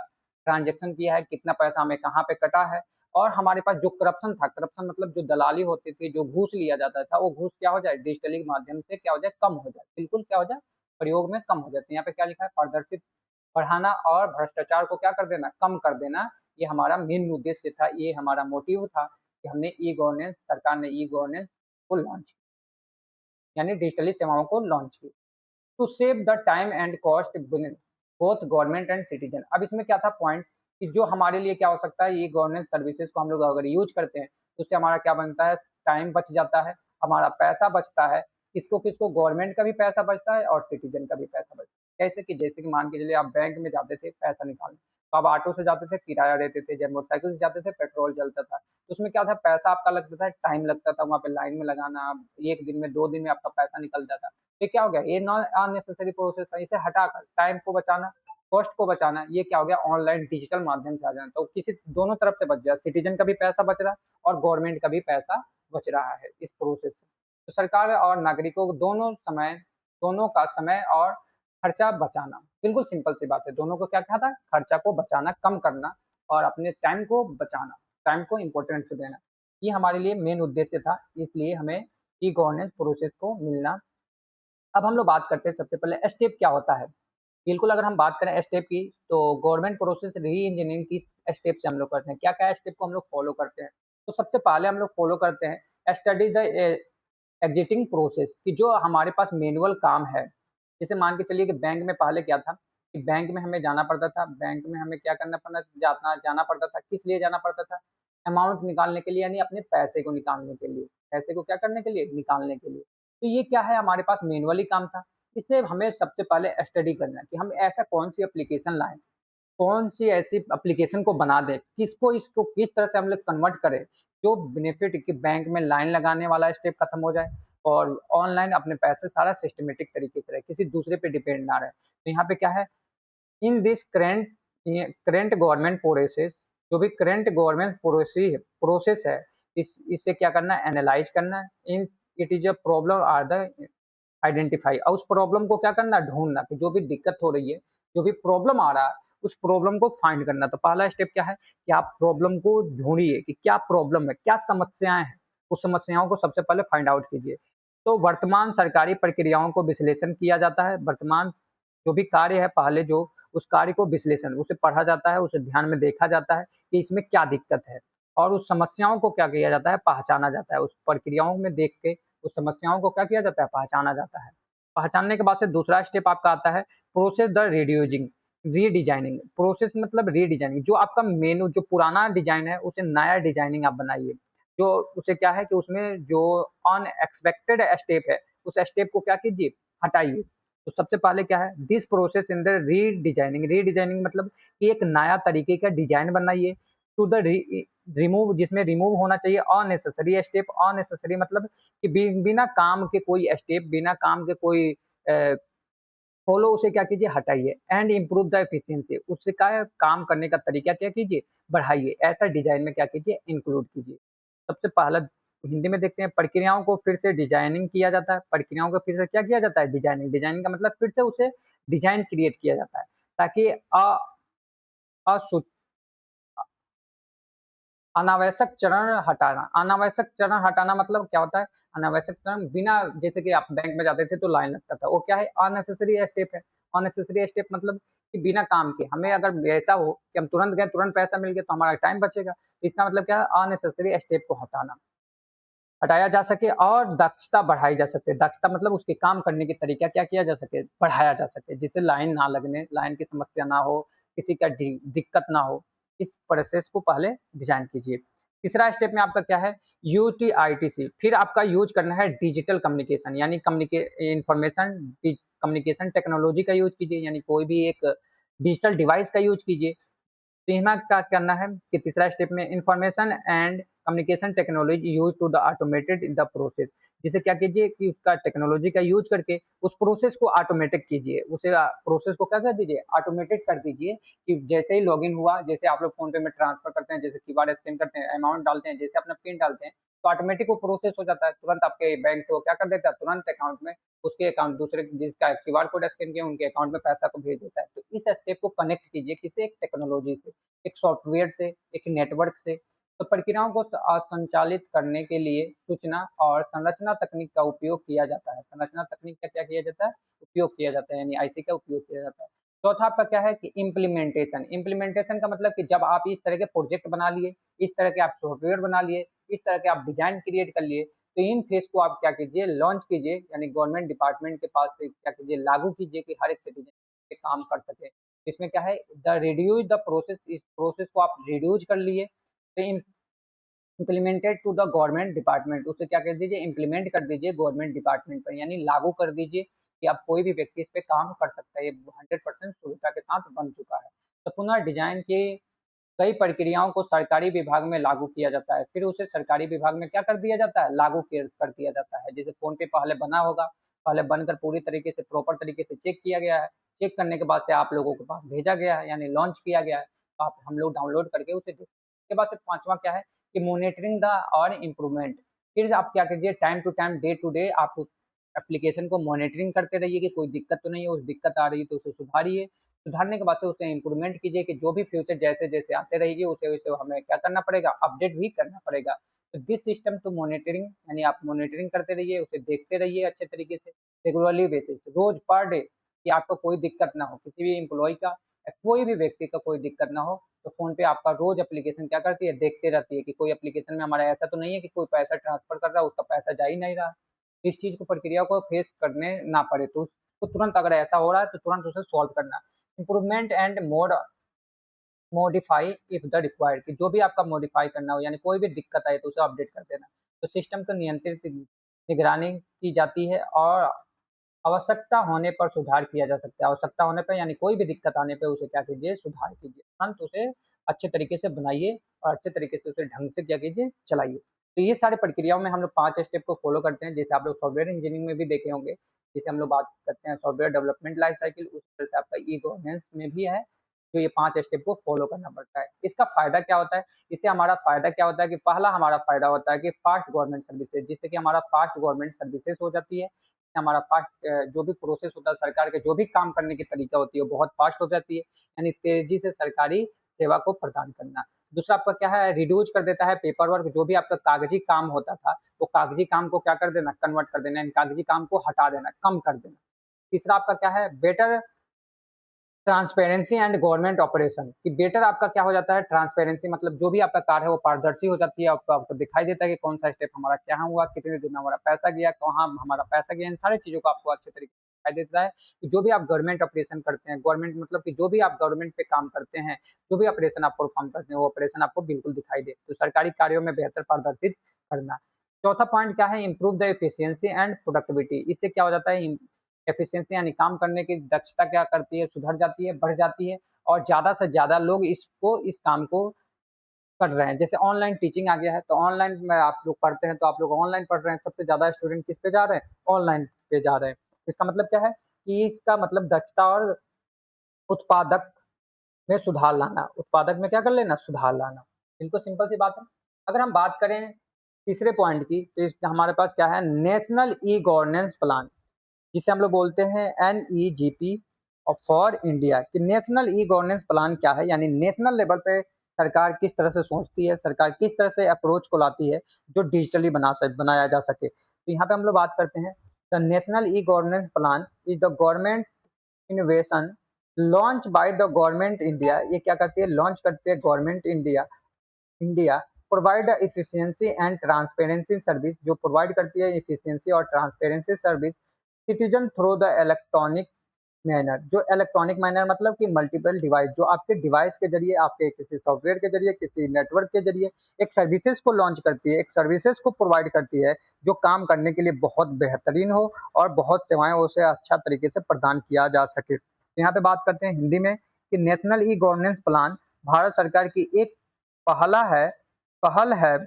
ट्रांजेक्शन किया है, कितना पैसा हमें कहाँ पे कटा है। और हमारे पास जो करप्शन था, करप्शन मतलब जो दलाली होती थी, जो घूस लिया जाता था, वो घूस क्या हो जाए, डिजिटली माध्यम से क्या हो जाए, कम हो जाए, बिल्कुल क्या हो जाए, प्रयोग में कम हो जाते हैं। यहाँ पे क्या लिखा है, पारदर्शी बढ़ाना और भ्रष्टाचार को क्या कर देना, कम कर देना, ये हमारा मेन उद्देश्य था, ये हमारा मोटिव था कि हमने ई गवर्नेंस, सरकार ने ई गवर्नेंस को लॉन्च किया, यानी डिजिटली सेवाओं को लॉन्च किया, to save the time and cost both government and citizen. अब इसमें क्या था पॉइंट कि जो हमारे लिए क्या हो सकता है, ये गवर्नेंस सर्विसेज को हम लोग अगर यूज करते हैं तो उससे हमारा क्या बनता है, टाइम बच जाता है, हमारा पैसा बचता है, किसको किसको, गवर्नमेंट का भी पैसा बचता है और सिटीजन का भी पैसा बचता है। कैसे कि जैसे कि मान के चलिए आप बैंक में जाते थे पैसा निकालने, तो आप ऑटो से जाते थे, किराया देते थे, जब मोटरसाइकिल से जाते थे पेट्रोल जलता था, तो उसमें क्या था, पैसा आपका लगता था, टाइम लगता था वहाँ पे लाइन में लगाना, एक दिन में 2 दिन में आपका पैसा निकल जाता। ये क्या हो गया, ये नॉन अननेसेसरी प्रोसेस था, इसे हटाकर टाइम को बचाना, कॉस्ट को बचाना, ये क्या हो गया, ऑनलाइन डिजिटल माध्यम से आ जाना, तो किसी दोनों तरफ से बच गया, सिटीजन का भी पैसा बच रहा है और गवर्नमेंट का भी पैसा बच रहा है इस प्रोसेस से। तो सरकार और नागरिकों को दोनों का समय और खर्चा बचाना, बिल्कुल सिंपल सी बात है, दोनों को क्या कहा था, खर्चा को बचाना, कम करना और अपने टाइम को बचाना, टाइम को इम्पोर्टेंस देना, ये हमारे लिए मेन उद्देश्य था, इसलिए हमें ई गवर्नेंस प्रोसेस को मिलना। अब हम लोग बात करते हैं सबसे पहले स्टेप क्या होता है, बिल्कुल, अगर हम बात करें स्टेप की, तो गवर्नमेंट प्रोसेस री-इंजीनियरिंग की स्टेप से हम लोग करते हैं। क्या-क्या स्टेप को हम लोग फॉलो करते हैं? तो सबसे पहले हम लोग फॉलो करते हैं स्टडी द एग्जिस्टिंग प्रोसेस कि जो हमारे पास मैनुअल काम है। जैसे मान के चलिए कि बैंक में पहले क्या था कि बैंक में हमें जाना पड़ता था, बैंक में हमें क्या करना पड़ना जाना जाना पड़ता था, किस लिए जाना पड़ता था? अमाउंट निकालने के लिए यानी अपने पैसे को निकालने के लिए। पैसे को क्या करने के लिए? निकालने के लिए। तो ये क्या है हमारे पास मैनुअली काम था। इसे हमें सबसे पहले स्टडी करना है कि हम ऐसा कौन-सी एप्लीकेशन लाएँ, कौन-सी ऐसी एप्लीकेशन को बना दें, किसको इसको किस तरह से हम लोग कन्वर्ट करें, जो बेनिफिट कि बैंक में लाइन लगाने वाला स्टेप खत्म हो जाए और ऑनलाइन अपने पैसे सारा सिस्टमैटिक तरीके से रहे, किसी दूसरे पे डिपेंड ना रहे। तो यहाँ पे क्या है, in this current government process जो भी करंट गवर्नमेंट प्रोसेस है, इससे क्या करना है एनालाइज़ करना है। In it is a problem are the identify और उस प्रॉब्लम को क्या करना ढूँढना कि जो भी दिक्कत हो रही है, जो भी प्रॉब्लम आ रहा है, उस प्रॉब्लम को फाइंड करना। तो पहला स्टेप क्या है कि आप प्रॉब्लम को ढूँढिए कि क्या प्रॉब्लम है, क्या समस्याएँ हैं, उस समस्याओं को सबसे पहले फाइंड आउट कीजिए। तो वर्तमान सरकारी प्रक्रियाओं को विश्लेषण किया जाता है, वर्तमान जो भी कार्य है पहले जो उस कार्य को विश्लेषण उसे पढ़ा जाता है, उसे ध्यान में देखा जाता है कि इसमें क्या दिक्कत है और उस समस्याओं को क्या किया जाता है, पहचाना जाता है। उस प्रक्रियाओं में देख के उस समस्याओं को क्या किया जाता है, पहचाना जाता है। पहचानने के बाद से दूसरा स्टेप आपका आता है process the reducing redesigning. Process मतलब रीडिजाइनिंग, जो आपका मेनू जो पुराना डिज़ाइन है, उसे नया डिज़ाइनिंग आप बनाइए। जो उसे क्या है कि उसमें जो अनएक्सपेक्टेड स्टेप है, उस स्टेप को क्या कीजिए, हटाइए। तो सबसे पहले क्या है this process in the redesigning मतलब कि एक नया तरीके का डिज़ाइन बनाइए टू द रिमूव जिसमें रिमूव होना चाहिए अननेसेसरी स्टेप। अननेसेसरी मतलब कि बिना काम के कोई स्टेप, बिना काम के कोई फॉलो उसे क्या कीजिए हटाइए एंड इम्प्रूव द एफिशिएंसी उससे क्या है काम करने का तरीका क्या कीजिए बढ़ाइए। ऐसा डिजाइन में क्या कीजिए इंक्लूड कीजिए। सबसे पहला हिंदी में देखते हैं प्रक्रियाओं को फिर से डिजाइनिंग किया जाता है। प्रक्रियाओं को फिर से क्या किया जाता है डिजाइनिंग। डिजाइनिंग का मतलब फिर से उसे डिजाइन क्रिएट किया जाता है ताकि असु अनावश्यक चरण हटाना। अनावश्यक चरण हटाना मतलब क्या होता है? अनावश्यक चरण बिना जैसे कि आप बैंक में जाते थे तो लाइन लगता था, वो क्या है? अननेसेसरी स्टेप है। अननेसेसरी स्टेप मतलब कि बिना काम के हमें अगर ऐसा हो कि हम तुरंत गए, तुरंत पैसा मिल गया तो हमारा टाइम बचेगा। तो इसका मतलब क्या है? अननेसेसरी स्टेप को हटाना। हटाया जा सके और दक्षता बढ़ाई जा सके। दक्षता मतलब उसके काम करने के तरीका क्या किया जा सके? बढ़ाया जा सके, जिससे लाइन ना लगने, लाइन की समस्या ना हो, किसी का दिक्कत ना हो। इस प्रोसेस को पहले डिज़ाइन कीजिए। तीसरा स्टेप में आपका क्या है? यूटीआईटीसी फिर आपका यूज़ करना है डिजिटल कम्युनिकेशन यानी इन्फॉर्मेशन कम्युनिकेशन टेक्नोलॉजी का यूज़ कीजिए यानी कोई भी एक डिजिटल डिवाइस का यूज़ कीजिए। तो यहाँ क्या करना है कि तीसरा स्टेप में information and communication technology use to the automated in the process. जिसे क्या कीजिए कि उसका टेक्नोलॉजी का यूज करके उस प्रोसेस को ऑटोमेटिक कीजिए। उसे प्रोसेस को क्या कर दीजिए? ऑटोमेटेड कर दीजिए कि जैसे ही लॉगिन हुआ, जैसे आप लोग फोन पे में ट्रांसफर करते हैं, जैसे क्यूआर स्कैन करते हैं, अमाउंट डालते हैं, जैसे अपना पिन डालते हैं, तो ऑटोमेटिक वो प्रोसेस हो जाता है। तुरंत आपके बैंक से वो क्या कर देता है? तुरंत अकाउंट में उसके अकाउंट दूसरे जिसका क्यूआर कोड स्कैन किया उनके अकाउंट में पैसा को भेज देता है। तो इस स्टेप को कनेक्ट कीजिए किसी एक टेक्नोलॉजी से, एक सॉफ्टवेयर से, एक नेटवर्क से। तो प्रक्रियाओं को संचालित करने के लिए सूचना और संरचना तकनीक का उपयोग किया जाता है। संरचना तकनीक का क्या किया जाता है? उपयोग किया जाता है यानी आईसी का उपयोग किया जाता है। चौथा आपका क्या है कि इम्प्लीमेंटेशन। इम्प्लीमेंटेशन का मतलब कि जब आप इस तरह के प्रोजेक्ट बना लिए, इस तरह के आप सॉफ्टवेयर बना लिए, इस तरह के आप डिजाइन क्रिएट कर लिए, तो इन फेज को आप क्या कीजिए? लॉन्च कीजिए यानी गवर्नमेंट डिपार्टमेंट के पास से क्या कीजिए? लागू कीजिए कि हर एक सिटीजन पे काम कर सके। इसमें क्या है द रिड्यूस द प्रोसेस। इस प्रोसेस को आप रिड्यूस कर लिए तो implemented to the government department उसे क्या कर दीजिए? इम्प्लीमेंट कर दीजिए गवर्नमेंट डिपार्टमेंट पर यानी लागू कर दीजिए कि अब कोई भी व्यक्ति इस पे काम कर सकता है। ये 100% सुविधा के साथ बन चुका है। तो पुनः डिजाइन के कई प्रक्रियाओं को सरकारी विभाग में लागू किया जाता है। फिर उसे सरकारी विभाग में क्या कर दिया जाता है? लागू कर दिया जाता है। जैसे फ़ोन पे पहले बना होगा, पहले बनकर पूरी तरीके से प्रॉपर तरीके से चेक किया गया है। चेक करने के बाद से आप लोगों के पास भेजा गया है यानी लॉन्च किया गया है। तो आप हम लोग डाउनलोड करके उसे देख उसके बाद से 5वां क्या है कि मॉनिटरिंग द और इम्प्रूवमेंट। फिर आप क्या कीजिए time to time, day to day आप उस एप्लीकेशन को मॉनिटरिंग करते रहिए कि कोई दिक्कत तो नहीं है, उस दिक्कत आ रही है तो उसे सुधारिए। सुधारने के बाद से उसे इम्प्रूवमेंट कीजिए कि जो भी फ्यूचर जैसे-जैसे आते रहेगी उसे-उसे हमें क्या करना पड़ेगा? अपडेट भी करना पड़ेगा। तो दिस सिस्टम टू मॉनिटरिंग यानी आप मॉनिटरिंग करते रहिए, उसे देखते रहिए अच्छे तरीके से, रेगुलरली बेसिस, रोज़ पर डे। कि आपको कोई दिक्कत ना हो, किसी भी एम्प्लॉय का या कोई भी व्यक्ति का कोई दिक्कत ना हो, तो फ़ोन पे आपका रोज़ एप्लीकेशन क्या करती है, देखते रहती है कि कोई एप्लीकेशन में हमारा ऐसा तो नहीं है कि कोई पैसा ट्रांसफ़र कर रहा है, उसका पैसा जा ही नहीं रहा। इस चीज़ को प्रक्रिया को फेस करने ना पड़े, तो उसको तुरंत अगर ऐसा हो रहा है, तो तुरंत उसे सॉल्व करना। Improvement and modify if the required, कि जो भी आपका मॉडिफाई करना हो, यानी कोई भी दिक्कत आए तो उसे अपडेट कर देना। तो सिस्टम को नियंत्रित निगरानी की जाती है और आवश्यकता होने पर सुधार किया जा सकता है। आवश्यकता होने पे यानी कोई भी दिक्कत आने पे उसे क्या कीजिए, सुधार कीजिए। तुरंत उसे अच्छे तरीके से बनाइए और अच्छे तरीके से उसे ढंग से क्या कीजिए, चलाइए। तो ये सारी प्रक्रियाओं में हम लोग 5 स्टेप को फ़ॉलो करते हैं, जैसे आप लोग सॉफ्टवेयर इंजीनियरिंग में भी देखे होंगे। जैसे हम लोग बात करते हैं सॉफ्टवेयर डेवलपमेंट लाइफ साइकिल, उस तरह से आपका ई-गवर्नेंस में भी है, तो ये 5 स्टेप को फ़ॉलो करना पड़ता है। इसका फ़ायदा क्या होता है? इससे हमारा फ़ायदा क्या होता है कि पहला हमारा फ़ायदा होता है कि फ़ास्ट गवर्नमेंट सर्विसेज़, जिससे कि हमारा फ़ास्ट गवर्नमेंट सर्विसेज़ हो जाती है। हमारा फ़ास्ट जो भी प्रोसेस होता है सरकार के, जो भी काम करने की तरीका होती है, वो बहुत फ़ास्ट हो जाती है, यानी तेज़ी से सरकारी सेवा को प्रदान करना। दूसरा आपका क्या है, रिड्यूस कर देता है पेपर वर्क, जो भी आपका कागज़ी काम होता था, वो कागज़ी काम को क्या कर देना, कन्वर्ट कर देना, यानी कागज़ी काम को हटा देना, कम कर देना। तीसरा आपका क्या है, better transparency and government operation, कि बेटर आपका क्या हो जाता है, ट्रांसपेरेंसी मतलब जो भी आपका कार्य है वो पारदर्शी हो जाती है, आपको आपको दिखाई देता है कि कौन सा स्टेप हमारा क्या हुआ, कितने दिन में हमारा पैसा गया, कहाँ हमारा पैसा गया, इन सारी चीज़ों को आपको अच्छे तरीके से दिखाई देता है कि जो भी आप गवर्नमेंट ऑपरेशन करते हैं, गवर्नमेंट मतलब कि जो भी आप गवर्नमेंट पे काम करते हैं, जो भी ऑपरेशन आप परफॉर्म करते हैं, वो ऑपरेशन आपको बिल्कुल दिखाई दे। तो सरकारी कार्यों में बेहतर पारदर्शित करना। चौथा पॉइंट क्या है, improve the efficiency and productivity. इससे क्या हो जाता है, एफिशिएंसी यानी काम करने की दक्षता क्या करती है, सुधर जाती है, बढ़ जाती है और ज़्यादा से ज़्यादा लोग इस काम को कर रहे हैं। जैसे ऑनलाइन टीचिंग आ गया है, तो ऑनलाइन में आप लोग पढ़ते हैं, तो आप लोग ऑनलाइन पढ़ रहे हैं, सबसे ज़्यादा स्टूडेंट किस पे जा रहे हैं? ऑनलाइन पे जा रहे हैं। इसका मतलब क्या है कि इसका मतलब दक्षता और उत्पादक में सुधार लाना, उत्पादक में क्या कर लेना? सुधार लाना। बिल्कुल सिंपल सी बात है। अगर हम बात करें तीसरे पॉइंट की, तो इस हमारे पास क्या है, नेशनल ई गवर्नेंस प्लान, जिसे हम लोग बोलते हैं NEGP फॉर इंडिया, कि नेशनल ई गवर्नेंस प्लान क्या है, यानी नेशनल लेवल पे सरकार किस तरह से सोचती है, सरकार किस तरह से अप्रोच को लाती है जो डिजिटली बनाया जा सके। तो यहाँ पे हम लोग बात करते हैं, the national e governance plan is the government innovation launch by the government India. ये क्या करती है, लॉन्च करती है government India. India provide efficiency and transparency service, जो प्रोवाइड करती है एफिशिएंसी और transparency service citizen through the electronic manner. जो इलेक्ट्रॉनिक मैनर मतलब कि मल्टीपल डिवाइस, जो आपके डिवाइस के जरिए, आपके किसी सॉफ्टवेयर के जरिए, किसी नेटवर्क के जरिए एक सर्विसेज को लॉन्च करती है, एक सर्विसेज को प्रोवाइड करती है जो काम करने के लिए बहुत बेहतरीन हो और बहुत सेवाएं उसे अच्छा तरीके से प्रदान किया जा सके। तो यहाँ पे बात करते हैं हिंदी में कि national e governance plan Bharat सरकार की एक पहला है पहल है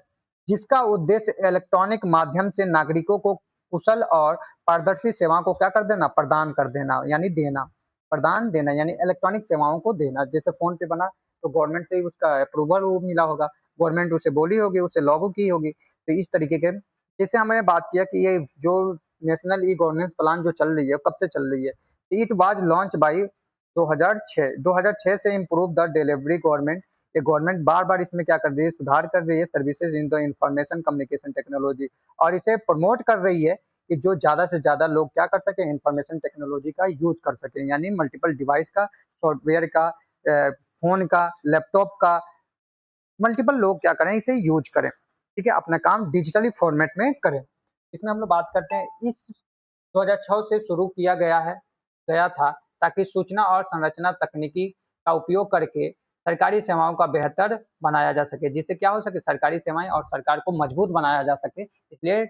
जिसका उद्देश्य इलेक्ट्रॉनिक माध्यम से नागरिकों को कुशल और पारदर्शी सेवाओं को क्या कर देना, प्रदान कर देना, यानी देना, प्रदान देना, यानी इलेक्ट्रॉनिक सेवाओं को देना। जैसे फोन पे बना तो गवर्नमेंट से ही उसका अप्रूवल मिला होगा, गवर्नमेंट उसे बोली होगी, उसे लागू की होगी। तो इस तरीके के, जैसे हमने बात किया कि ये जो नेशनल ई गवर्नेंस प्लान जो चल रही है, कब से चल रही है, तो इट वाज लॉन्च बाई 2006 से इम्प्रूव द डिलीवरी गवर्नमेंट। ये गवर्नमेंट बार बार इसमें क्या कर रही है, सुधार कर रही है services in the information communication technology, और इसे प्रमोट कर रही है कि जो ज़्यादा से ज़्यादा लोग क्या कर सकें, इंफॉर्मेशन टेक्नोलॉजी का यूज कर सकें, यानी मल्टीपल डिवाइस का, सॉफ्टवेयर का, फ़ोन का, लैपटॉप का, मल्टीपल लोग क्या करें, इसे यूज करें, ठीक है, अपना काम डिजिटली फॉर्मेट में करें। इसमें हम लोग बात करते हैं, इस 2006 से शुरू किया गया था ताकि सूचना और संरचना तकनीकी का उपयोग करके सरकारी सेवाओं का बेहतर बनाया जा सके, जिससे क्या हो सके, सरकारी सेवाएं और सरकार को मजबूत बनाया जा सके। इसलिए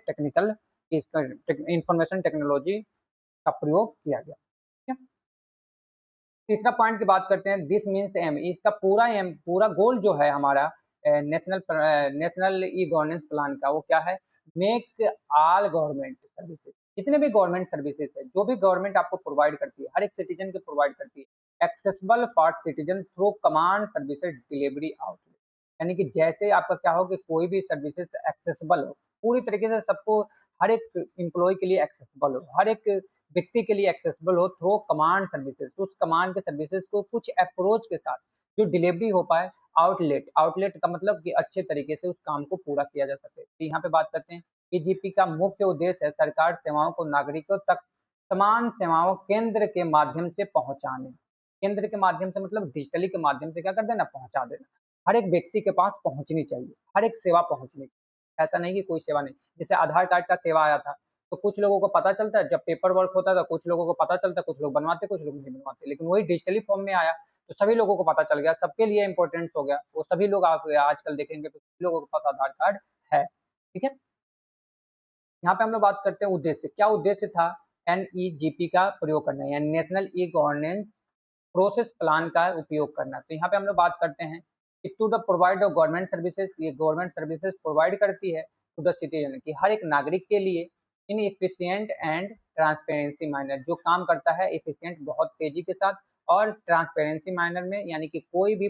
इंफॉर्मेशन टेक्नोलॉजी का प्रयोग किया गया। ठीक है? तीसरा पॉइंट की बात करते हैं, दिस मीन्स एम, इसका पूरा गोल जो है हमारा नेशनल ई गवर्नेंस प्लान का, वो क्या है, मेक ऑल गवर्नमेंट सर्विसेज, जितने भी गवर्नमेंट सर्विसेज है, जो भी गवर्नमेंट आपको प्रोवाइड करती है, हर एक सिटीजन को प्रोवाइड करती है, accessible for citizen through command services delivery outlet, यानी कि जैसे आपका क्या हो कि कोई भी सर्विसेज एक्सेसिबल हो, पूरी तरीके से सबको, हर एक एम्प्लॉय के लिए एक्सेसिबल हो, हर एक व्यक्ति के लिए एक्सेसिबल हो थ्रू कमांड सर्विसेज, तो उस कमांड के सर्विसेज को कुछ अप्रोच के साथ जो डिलीवरी हो पाए, आउटलेट का मतलब कि अच्छे तरीके से उस काम को पूरा किया जा सके। तो यहाँ पे बात करते हैं, ईजीपी का मुख्य उद्देश्य है सरकार सेवाओं को नागरिकों तक समान सेवाओं केंद्र के माध्यम से पहुंचाने। केंद्र के माध्यम से मतलब डिजिटली के माध्यम से क्या कर देना, पहुंचा देना। हर एक व्यक्ति के पास पहुंचनी चाहिए, हर एक सेवा पहुंचनी चाहिए। ऐसा नहीं कि कोई सेवा नहीं। जैसे आधार कार्ड का सेवा आया था, तो कुछ लोगों को पता चलता है, जब पेपर वर्क होता था कुछ लोगों को पता चलता, कुछ लोग बनवाते, कुछ लोग नहीं बनवाते। लेकिन वही डिजिटली फॉर्म में आया तो सभी लोगों को पता चल गया, सबके लिए इंपॉर्टेंट हो गया। वो सभी लोग आप आजकल देखेंगे तो सभी लोगों के पास आधार कार्ड है। ठीक है। यहाँ पे हम लोग बात करते हैं उद्देश्य। क्या उद्देश्य था एनईजीपी का प्रयोग करना, यानी national e governance process plan का उपयोग करना। तो यहाँ पे हम लोग बात करते हैं कि to the provide of government services, ये गवर्नमेंट सर्विसेज प्रोवाइड करती है टू द सिटीजन, की हर एक नागरिक के लिए इन एफिशिएंट एंड ट्रांसपेरेंसी माइनर, जो काम करता है एफिशिएंट बहुत तेजी के साथ और ट्रांसपेरेंसी माइनर में, यानी कि कोई भी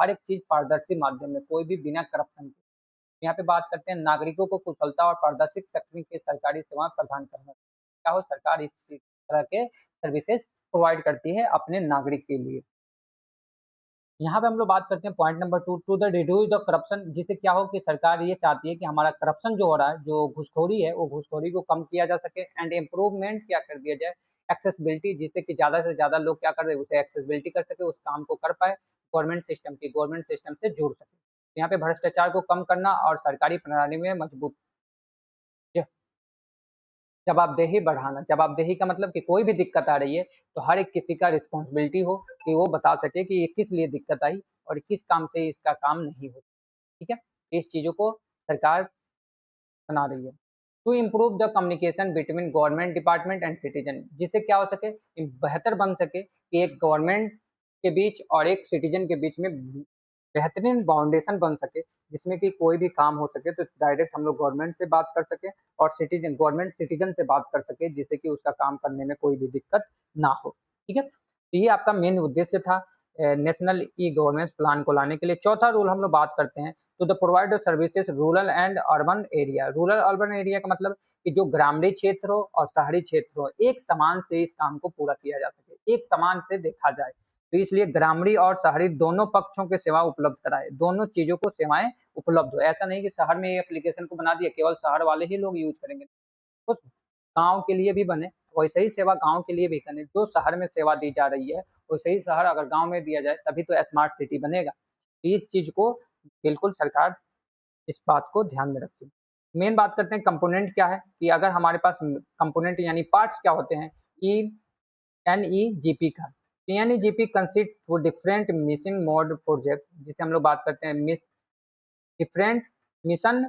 हर एक चीज पारदर्शी माध्यम में, कोई भी बिना करप्शन के। यहाँ पे बात करते हैं नागरिकों को कुशलता और पारदर्शी तकनीक की सरकारी सेवाएं प्रदान करना। क्या हो, सरकार इस तरह के सर्विसेज प्रोवाइड करती है अपने नागरिक के लिए। यहाँ पे हम लोग बात करते हैं point number 2, to the reduce the corruption, जिससे क्या हो कि सरकार ये चाहती है कि हमारा करप्शन जो हो रहा है, जो घुसखोरी है, वो घुसखोरी को कम किया जा सके। एंड इम्प्रूवमेंट क्या कर दिया जाए, एक्सेसिबिलिटी, जिससे कि ज्यादा से ज्यादा लोग क्या कर दे, उसे एक्सेसिबिलिटी कर सके, उस काम को कर पाए, गवर्नमेंट सिस्टम से जुड़ सके। यहाँ पे भ्रष्टाचार को कम करना और सरकारी प्रणाली में मजबूत जवाबदेही बढ़ाना। जवाबदेही का मतलब कि कोई भी दिक्कत आ रही है तो हर एक किसी का रिस्पॉन्सिबिलिटी हो कि वो बता सके कि ये किस लिए दिक्कत आई और किस काम से इसका काम नहीं हो। ठीक है, इस चीजों को सरकार बना रही है। To improve the communication between government department and citizen, जिससे क्या हो सके, बेहतर बन सके कि एक गवर्नमेंट के बीच और एक सिटीजन के बीच में बेहतरीन बाउंडेशन बन सके, जिसमें कि कोई भी काम हो सके तो डायरेक्ट हम लोग गवर्नमेंट से बात कर सके और गवर्नमेंट सिटीजन से बात कर सके, जिससे कि उसका काम करने में कोई भी दिक्कत ना हो। ठीक है, तो ये आपका मेन उद्देश्य था नेशनल ई गवर्नेंस प्लान को लाने के लिए। चौथा रूल हम लोग बात करते हैं, to the provide services rural and urban area. Rural urban area का मतलब कि जो ग्रामीण क्षेत्र हो और शहरी क्षेत्र हो, एक समान से इस काम को पूरा किया जा सके, एक समान से देखा जाए। तो इसलिए ग्रामीण और शहरी दोनों पक्षों के सेवा उपलब्ध कराए, दोनों चीजों को सेवाएं उपलब्ध हो। ऐसा नहीं कि शहर में ये एप्लीकेशन को बना दिया केवल शहर वाले ही लोग यूज करेंगे, तो गांव के लिए भी बने, वैसे ही सेवा गांव के लिए भी करने। जो शहर में सेवा दी जा रही है वैसे ही शहर अगर गांव में दिया जाए तभी तो स्मार्ट सिटी बनेगा। तो इस चीज को बिल्कुल सरकार इस बात को ध्यान में रखें। मेन बात करते हैं कंपोनेंट क्या है, कि अगर हमारे पास कंपोनेंट यानी पार्ट्स क्या होते हैं, ई एनईजीपी का। एनईजीपी कंसिस्ट वो डिफरेंट मिशन मोड प्रोजेक्ट, जिसे हम लोग बात करते हैं different mission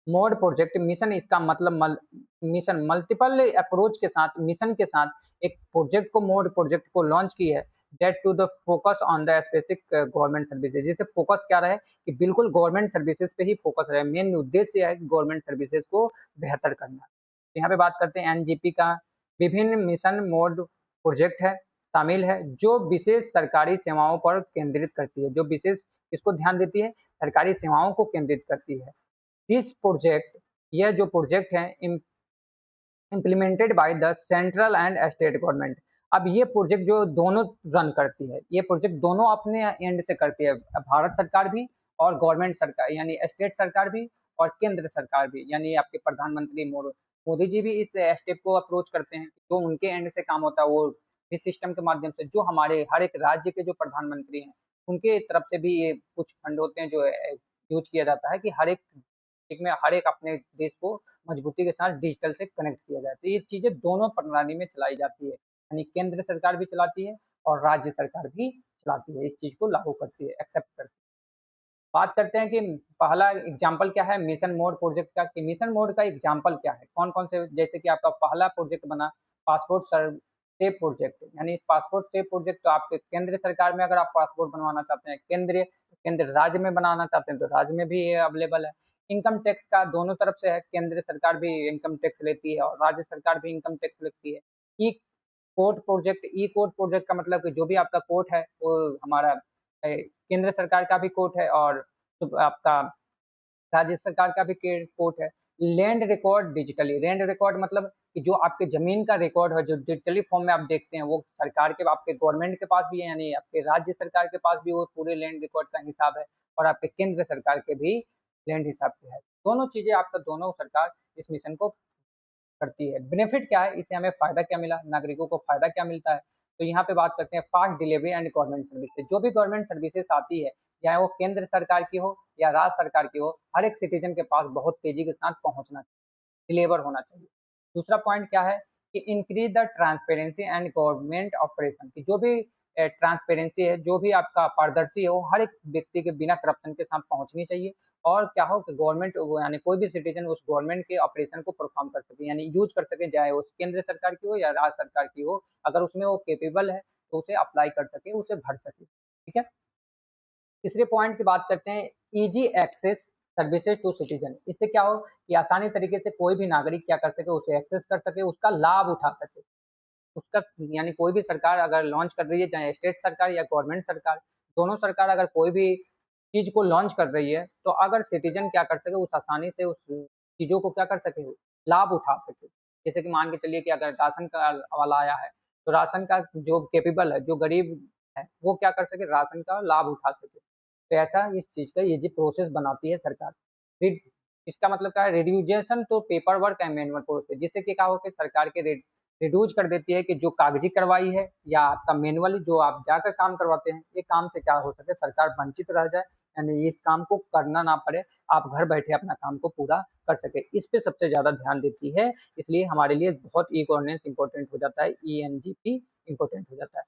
mode project. Mission इसका मतलब मिशन मल्टीपल अप्रोच के साथ, मिशन के साथ एक प्रोजेक्ट को, मोड प्रोजेक्ट को लॉन्च की है, that to the focus on the specific government services. जिससे फोकस क्या रहे कि बिल्कुल गवर्नमेंट सर्विसेज पे ही फोकस रहे। मेन उद्देश्य है गवर्नमेंट सर्विसेज को बेहतर करना। यहाँ पे बात करते हैं एनजीपी का। विभिन्न मिशन मोड प्रोजेक्ट है शामिल है जो विशेष सरकारी सेवाओं पर केंद्रित करती है, जो विशेष इसको ध्यान देती है, सरकारी सेवाओं को केंद्रित करती है। दिस प्रोजेक्ट, यह जो प्रोजेक्ट है implemented by the central and state government. अब ये प्रोजेक्ट जो दोनों रन करती है, ये प्रोजेक्ट दोनों अपने एंड से करती है, भारत सरकार भी और गवर्नमेंट सरकार यानी स्टेट सरकार भी और केंद्र सरकार भी, यानी आपके प्रधानमंत्री मोदी जी भी इस स्टेप को अप्रोच करते हैं। जो उनके एंड से काम होता है वो इस सिस्टम के माध्यम से, जो हमारे हर एक राज्य के जो प्रधानमंत्री हैं उनके तरफ से भी ये कुछ फंड होते हैं जो यूज किया जाता है कि हर एक में हर एक अपने देश को मजबूती के साथ डिजिटल से कनेक्ट किया जाए। तो ये चीजें दोनों प्रणाली में चलाई जाती है, यानी केंद्र सरकार भी चलाती है और राज्य सरकार भी चलाती है, इस चीज को लागू करती है, एक्सेप्ट करती है। बात करते हैं कि पहला एग्जाम्पल क्या है मिशन मोड प्रोजेक्ट का, कि मिशन मोड का एग्जाम्पल क्या है, कौन कौन से, जैसे कि आपका पहला प्रोजेक्ट बना पासपोर्ट सर्व सेव प्रोजेक्ट, यानी पासपोर्ट सेव प्रोजेक्ट। तो आपके केंद्र सरकार में अगर आप पासपोर्ट बनवाना चाहते हैं, केंद्र राज्य में बनाना चाहते हैं तो राज्य में भी ये अवेलेबल है। इनकम टैक्स का दोनों तरफ से है, केंद्र सरकार भी इनकम टैक्स लेती है और राज्य सरकार भी इनकम टैक्स लेती है। ई कोर्ट प्रोजेक्ट, ई कोर्ट प्रोजेक्ट का मतलब कि जो भी आपका कोर्ट है वो हमारा केंद्र सरकार का भी कोर्ट है और आपका राज्य सरकार का भी कोर्ट है। Land record digitally, land record मतलब कि जो आपके जमीन का रिकॉर्ड है जो डिजिटली फॉर्म में आप देखते हैं वो सरकार के, आपके गवर्नमेंट के पास भी है, यानी आपके राज्य सरकार के पास भी वो पूरे लैंड रिकॉर्ड का हिसाब है और आपके केंद्र सरकार के भी लैंड हिसाब के है। दोनों चीजें आपका, दोनों सरकार इस मिशन को करती है। बेनिफिट क्या है, इससे हमें फ़ायदा क्या मिला, नागरिकों को फ़ायदा क्या मिलता है? तो यहाँ पे बात करते हैं fast delivery and government services. जो भी गवर्नमेंट सर्विसेज आती है, चाहे वो केंद्र सरकार की हो या राज्य सरकार की हो, हर एक सिटीजन के पास बहुत तेज़ी के साथ पहुँचना डिलीवर होना चाहिए। दूसरा पॉइंट क्या है कि increase the transparency and government operation, कि जो भी ट्रांसपेरेंसी है, जो भी आपका पारदर्शी है, वो हर एक व्यक्ति के बिना करप्शन के साथ पहुंचनी चाहिए। और क्या हो कि गवर्नमेंट यानी कोई भी सिटीजन उस गवर्नमेंट के ऑपरेशन को परफॉर्म कर सके, यानी यूज कर सके, चाहे वो केंद्र सरकार की हो या राज्य सरकार की हो। अगर उसमें वो कैपेबल है तो उसे अप्लाई कर सके, उसे भर सके। ठीक है। तीसरे पॉइंट की बात करते हैं, easy access services to citizen. इससे क्या हो कि आसानी तरीके से कोई भी नागरिक क्या कर सके, उसे एक्सेस कर सके, उसका लाभ उठा सके। उसका यानी कोई भी सरकार अगर लॉन्च कर रही है, चाहे स्टेट सरकार या गवर्नमेंट सरकार, दोनों सरकार अगर कोई भी चीज को लॉन्च कर रही है, तो अगर सिटीजन क्या कर सके, उस आसानी से उस चीजों को क्या कर सके, लाभ उठा सके। जैसे कि मान के चलिए कि अगर राशन का वाला आया है, तो राशन का जो कैपेबल है, जो गरीब है, वो क्या कर सके, राशन का लाभ उठा सके। तो ऐसा इस चीज का ये जी प्रोसेस बनाती है सरकार। फिर इसका मतलब क्या है, रिड्यूजेशन तो paper work and manual process, जिससे कि क्या हो कि सरकार के रिड्यूज कर देती है कि जो कागजी कार्रवाई है या आपका मैनुअली जो आप जाकर काम करवाते हैं, ये काम से क्या हो सके, सरकार वंचित रह जाए, यानी इस काम को करना ना पड़े, आप घर बैठे अपना काम को पूरा कर सके। इस पे सबसे ज्यादा ध्यान देती है, इसलिए हमारे लिए बहुत ई गवर्नेंस इंपॉर्टेंट हो जाता है, ENGP इंपॉर्टेंट हो जाता है।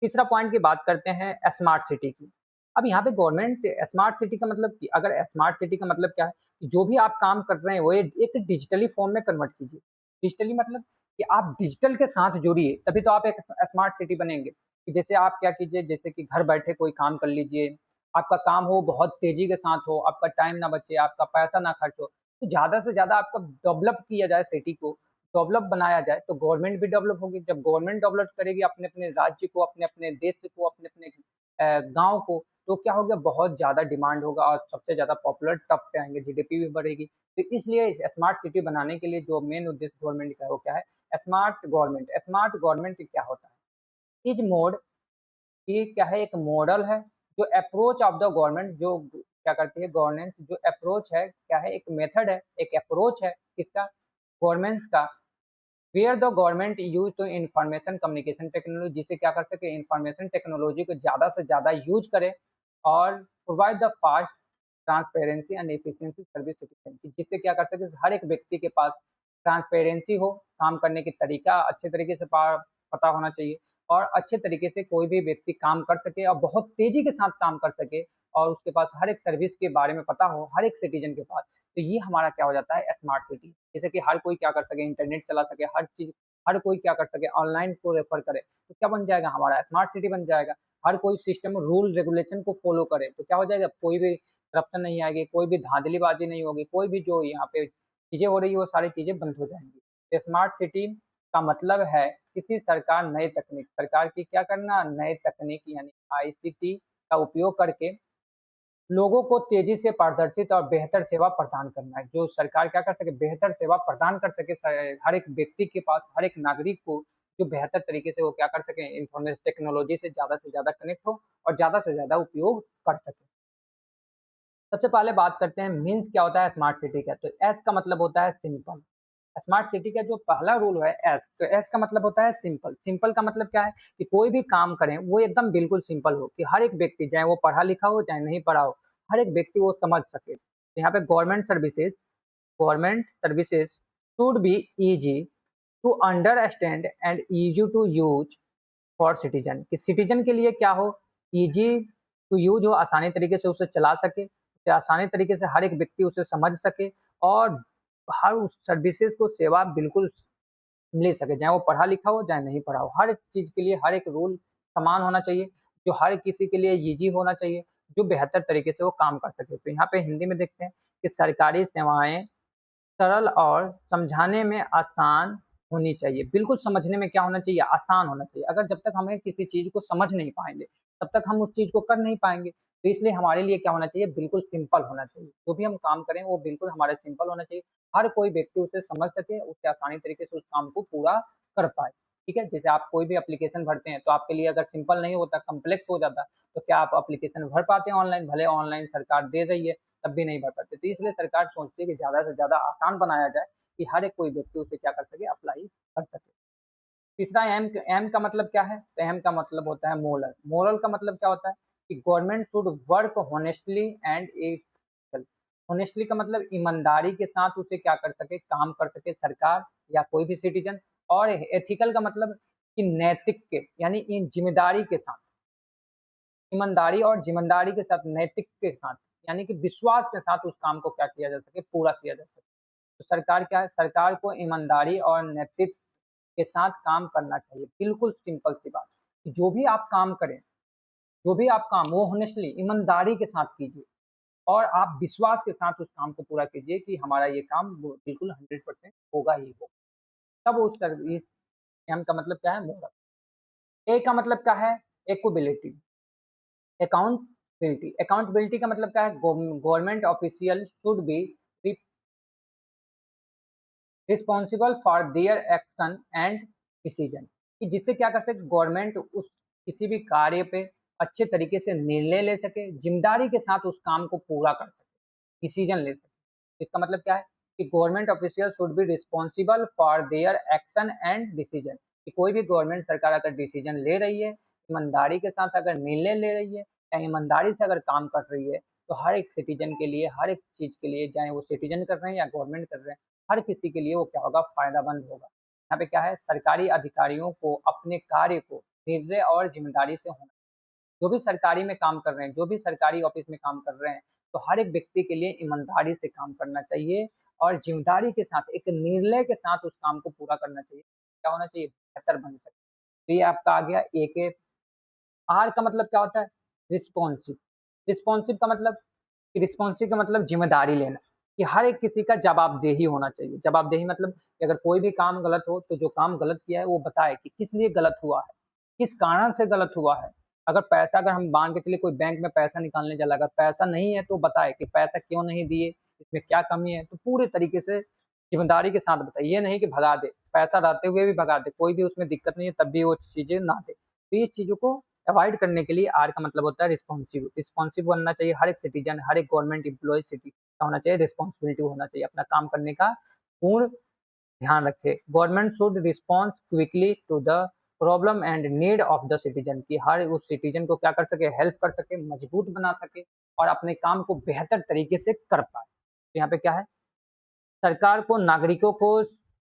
तीसरा पॉइंट की बात करते हैं स्मार्ट सिटी की। अब यहाँ पे गवर्नमेंट स्मार्ट सिटी का मतलब कि अगर स्मार्ट सिटी का मतलब क्या है कि जो भी आप काम कर रहे हैं वो एक डिजिटली फॉर्म में कन्वर्ट कीजिए। डिजिटली मतलब कि आप डिजिटल के साथ जुड़िए, तभी तो आप एक स्मार्ट सिटी बनेंगे। कि जैसे आप क्या कीजिए, जैसे कि घर बैठे कोई काम कर लीजिए, आपका काम हो बहुत तेजी के साथ हो, आपका टाइम ना बचे, आपका पैसा ना खर्च हो, तो ज्यादा से ज्यादा आपका डेवलप किया जाए, सिटी को डेवलप बनाया जाए, तो गवर्नमेंट भी डेवलप होगी। जब गवर्नमेंट डेवलप करेगी अपने अपने राज्य को, अपने अपने देश को, अपने अपने गांव को, तो क्या होगा, बहुत ज्यादा डिमांड होगा और सबसे ज्यादा पॉपुलर टॉप पे आएंगे, जीडीपी भी बढ़ेगी। तो इसलिए स्मार्ट सिटी बनाने के लिए जो मेन उद्देश्य गवर्नमेंट का है वो क्या है, स्मार्ट गवर्नमेंट। स्मार्ट गवर्नमेंट क्या होता है, इज मोड, ये क्या है, एक मॉडल है, जो अप्रोच ऑफ द गवर्नमेंट, जो क्या करती है गवर्नेंस, जो अप्रोच है क्या है, एक मेथड है, एक अप्रोच है किसका, गवर्नेंस का। Where the government use to information communication technology, जिसे क्या कर सके, इंफॉर्मेशन टेक्नोलॉजी को ज्यादा से ज्यादा यूज करे और provide the fast transparency and efficiency service citizen की, जिससे क्या कर सके, हर एक व्यक्ति के पास ट्रांसपेरेंसी हो, काम करने की तरीका अच्छे तरीके से पता होना चाहिए, और अच्छे तरीके से कोई भी व्यक्ति काम कर सके और बहुत तेजी के साथ काम कर सके, और उसके पास हर एक सर्विस के बारे में पता हो, हर एक सिटीजन के पास। तो ये हमारा क्या हो जाता है, स्मार्ट सिटी। जैसे कि हर कोई क्या कर सके, इंटरनेट चला सके, हर चीज, हर कोई क्या कर सके, ऑनलाइन को रेफर करे, तो क्या बन जाएगा, हमारा स्मार्ट सिटी बन जाएगा। हर कोई सिस्टम रूल रेगुलेशन को फॉलो करे, तो क्या हो जाएगा, कोई भी करप्शन नहीं आएगी, कोई भी धांधलीबाजी नहीं होगी, कोई भी जो यहाँ पे चीजें हो रही है वो सारी चीजें बंद हो जाएंगी। स्मार्ट सिटी का मतलब है किसी सरकार नए तकनीक, सरकार की क्या करना, नए तकनीक यानी ICT का उपयोग करके लोगों को तेजी से पारदर्शित और बेहतर सेवा प्रदान करना है। जो सरकार क्या कर सके, बेहतर सेवा प्रदान कर सके, हर एक व्यक्ति के पास, हर एक नागरिक को, जो बेहतर तरीके से वो क्या कर सके, इंफॉर्मेशन टेक्नोलॉजी से ज्यादा कनेक्ट हो और ज्यादा से ज्यादा उपयोग कर सके। सबसे पहले बात करते हैं मीन्स क्या होता है स्मार्ट सिटी का। तो एस का मतलब होता है सिंपल। स्मार्ट सिटी का जो पहला रूल है एस, तो एस का मतलब होता है सिंपल। सिंपल का मतलब क्या है कि कोई भी काम करें वो एकदम बिल्कुल सिंपल हो, कि हर एक व्यक्ति, चाहे वो पढ़ा लिखा हो चाहे नहीं पढ़ा हो, हर एक व्यक्ति वो समझ सके। तो यहाँ पे government services should be easy to understand and easy to use for citizen, कि सिटीजन के लिए क्या हो, इजी टू यूज हो, आसानी तरीके से उसे चला सके, उसे आसानी तरीके से हर एक व्यक्ति उसे समझ सके, और हर उस सर्विसेज को सेवा बिल्कुल मिल सके, चाहे वो पढ़ा लिखा हो चाहे नहीं पढ़ा हो, हर एक चीज के लिए हर एक रूल समान होना चाहिए, जो हर किसी के लिए इजी होना चाहिए, जो बेहतर तरीके से वो काम कर सके। तो यहाँ पे हिंदी में देखते हैं कि सरकारी सेवाएं सरल और समझाने में आसान होनी चाहिए। बिल्कुल समझने में क्या होना चाहिए, आसान होना चाहिए। अगर जब तक हमें किसी चीज को समझ नहीं पाएंगे, तब तक हम उस चीज को कर नहीं पाएंगे। तो इसलिए हमारे लिए क्या होना चाहिए, बिल्कुल सिंपल होना चाहिए। जो भी हम काम करें वो बिल्कुल हमारे सिंपल होना चाहिए, हर कोई व्यक्ति उसे समझ सके, उससे आसानी तरीके से उस काम को पूरा कर पाए। ठीक है, जैसे आप कोई भी एप्लीकेशन भरते हैं, तो आपके लिए अगर सिंपल नहीं होता, कम्प्लेक्स हो जाता, तो क्या आप एप्लीकेशन भर पाते हैं ऑनलाइन, भले ऑनलाइन सरकार दे रही है, तब भी नहीं भर पाते। तो इसलिए सरकार सोचती है कि ज्यादा से ज्यादा आसान बनाया जाए, कि हर एक कोई व्यक्ति उसे क्या कर सके, अप्लाई कर सके। तीसरा एम, एम का मतलब क्या है? तो एम का मतलब होता है मोरल। मोरल का मतलब क्या होता है कि government should work honestly and ethical. Honestly का मतलब ईमानदारी के साथ उसे क्या कर सके, काम कर सके सरकार या कोई भी सिटीजन। और एथिकल का मतलब कि नैतिक के, यानी इन जिम्मेदारी के साथ, ईमानदारी और जिम्मेदारी के साथ, नैतिक के साथ, यानी कि विश्वास के साथ उस काम को क्या किया जा सके, पूरा किया जा सके। तो सरकार क्या है, सरकार को ईमानदारी और नैतिक के साथ काम करना चाहिए। बिल्कुल सिंपल सी बात, जो भी आप काम करें, जो भी आप काम, वो होनेस्टली, ईमानदारी के साथ कीजिए और आप विश्वास के साथ उस काम को पूरा कीजिए कि हमारा ये काम वो बिल्कुल 100% होगा ही होगा। तब उस सर्विस, एम का मतलब क्या है, मोरल। ए का मतलब क्या है, इक्वलिटी, अकाउंटेबिलिटी। अकाउंटेबिलिटी का मतलब क्या है, government official should be responsible for their action and decision, कि जिससे क्या कर सके, गवर्नमेंट उस किसी भी कार्य पे अच्छे तरीके से निर्णय ले सके, जिम्मेदारी के साथ उस काम को पूरा कर सके, डिसीजन ले सके। इसका मतलब क्या है कि government official should be responsible for their action and decision, कि कोई भी गवर्नमेंट सरकार अगर डिसीजन ले रही है, ईमानदारी के साथ अगर निर्णय ले रही है या ईमानदारी से अगर काम कर रही है, तो हर एक सिटीजन के लिए, हर एक चीज के लिए, चाहे वो सिटीजन कर रहे हैं या गवर्नमेंट कर रहे हैं, हर किसी के लिए वो क्या होगा, फायदामंद होगा। यहाँ पे क्या है, सरकारी अधिकारियों को अपने कार्य को निर्दय और जिम्मेदारी से होना, जो भी सरकारी में काम कर रहे हैं, जो भी सरकारी ऑफिस में काम कर रहे हैं, तो हर एक व्यक्ति के लिए ईमानदारी से काम करना चाहिए और जिम्मेदारी के साथ, एक निर्णय के साथ उस काम को पूरा करना चाहिए। क्या होना चाहिए, बेहतर बन सके। तो ये आपका आ गया ए के। आर का मतलब क्या होता है, रिस्पॉन्सिव। रिस्पॉन्सिव का मतलब, रिस्पॉन्सिव का मतलब जिम्मेदारी लेना, कि हर एक किसी का जवाबदेही होना चाहिए। जवाबदेही मतलब कि अगर कोई भी काम गलत हो, तो जो काम गलत किया है वो बताए कि किस लिए गलत हुआ है, किस कारण से गलत हुआ है। अगर पैसा, अगर हम मान के चलिए कोई बैंक में पैसा निकालने चला, अगर पैसा नहीं है तो बताए कि पैसा क्यों नहीं दिए, इसमें क्या कमी है, तो पूरे तरीके से जिम्मेदारी के साथ बताइए। ये नहीं कि भगा दे, पैसा रहते हुए भी भगा दे, कोई भी उसमें दिक्कत नहीं है तब भी वो चीजें ना दे। तो इस चीजों को अवॉइड करने के लिए आर का मतलब होता है रिस्पॉन्सिव। रिस्पॉन्सिव बनना चाहिए हर एक सिटीजन, हर एक गवर्नमेंट एम्प्लॉय सिटी का होना चाहिए, रिस्पॉन्सिबिलिटी होना चाहिए, अपना काम करने का पूर्ण ध्यान रखे। Government should response quickly to the problem and need of the citizen, की हर उस सिटीजन को क्या कर सके, हेल्प कर सके, मजबूत बना सके और अपने काम को बेहतर तरीके से कर पाए। तो यहाँ पे क्या है, सरकार को नागरिकों को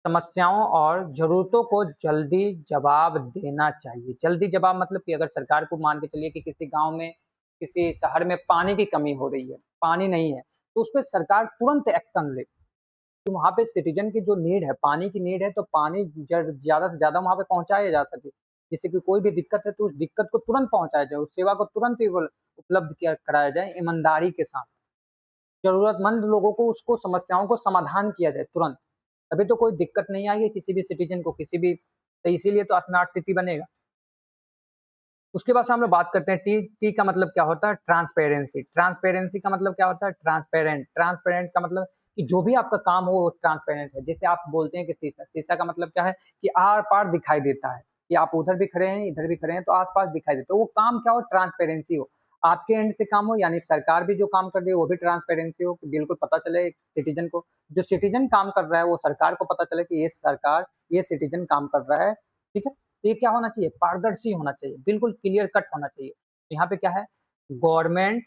समस्याओं और ज़रूरतों को जल्दी जवाब देना चाहिए। जल्दी जवाब मतलब कि अगर सरकार को मान के चलिए कि किसी गाँव में, किसी शहर में पानी की कमी हो रही है, पानी नहीं है, तो उसपे सरकार तुरंत एक्शन ले, कि वहाँ पे सिटीजन की जो नीड है, पानी की नीड है, तो पानी ज़्यादा से ज़्यादा वहाँ पे पहुँचाया जा सके। जिससे कि कोई भी दिक्कत है तो उस दिक्कत को तुरंत पहुँचाया जाए, उस सेवा को तुरंत ही उपलब्ध किया कराया जाए ईमानदारी के साथ। ज़रूरतमंद लोगों को, उसको समस्याओं को समाधान किया जाए तुरंत, तभी तो कोई दिक्कत नहीं आएगी किसी भी सिटीजन को, किसी भी। तो इसीलिए तो स्मार्ट सिटी बनेगा। उसके बाद से हम लोग बात करते हैं टी। टी का मतलब क्या होता है, ट्रांसपेरेंसी। ट्रांसपेरेंसी का मतलब क्या होता है, ट्रांसपेरेंट। ट्रांसपेरेंट का मतलब कि जो भी आपका काम हो वो ट्रांसपेरेंट है। जैसे आप बोलते हैं कि शीशा, शीशा का मतलब क्या है कि आर पार दिखाई देता है, कि आप उधर भी खड़े हैं, इधर भी खड़े हैं, तो आसपास दिखाई देता है। वो काम क्या हो, ट्रांसपेरेंसी हो, आपके एंड से काम हो, यानी सरकार भी जो काम कर रही है वो भी ट्रांसपेरेंसी हो, कि बिल्कुल पता चले सिटीजन को, जो सिटीजन काम कर रहा है वो सरकार को पता चले कि ये सरकार, ये सिटीजन काम कर रहा है। ठीक है, तो ये क्या होना चाहिए, पारदर्शी होना चाहिए, बिल्कुल क्लियर कट होना चाहिए। यहाँ पे क्या है, government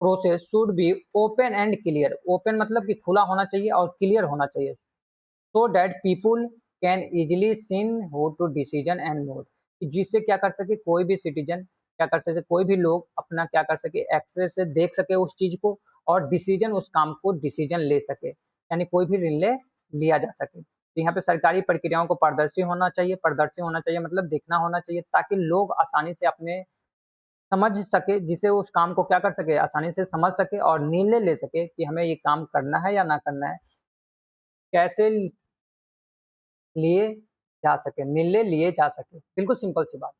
process should be open and clear. Open मतलब कि खुला होना चाहिए और क्लियर होना चाहिए, so that people can easily seen how to decision and mode, जिससे क्या कर सके, कोई भी सिटीजन क्या कर सके, कोई भी लोग अपना क्या कर सके, एक्सेस से देख सके उस चीज को और डिसीजन, उस काम को डिसीजन ले सके, यानी कोई भी निर्णय लिया जा सके। तो यहाँ पे सरकारी प्रक्रियाओं को पारदर्शी होना चाहिए। पारदर्शी होना चाहिए मतलब देखना होना चाहिए, ताकि लोग आसानी से अपने समझ सके, जिसे उस काम को क्या कर सके, आसानी से समझ सके और निर्णय ले सके कि हमें ये काम करना है या ना करना है, कैसे लिए जा सके, निर्णय लिए जा सके। बिल्कुल सिंपल सी बात।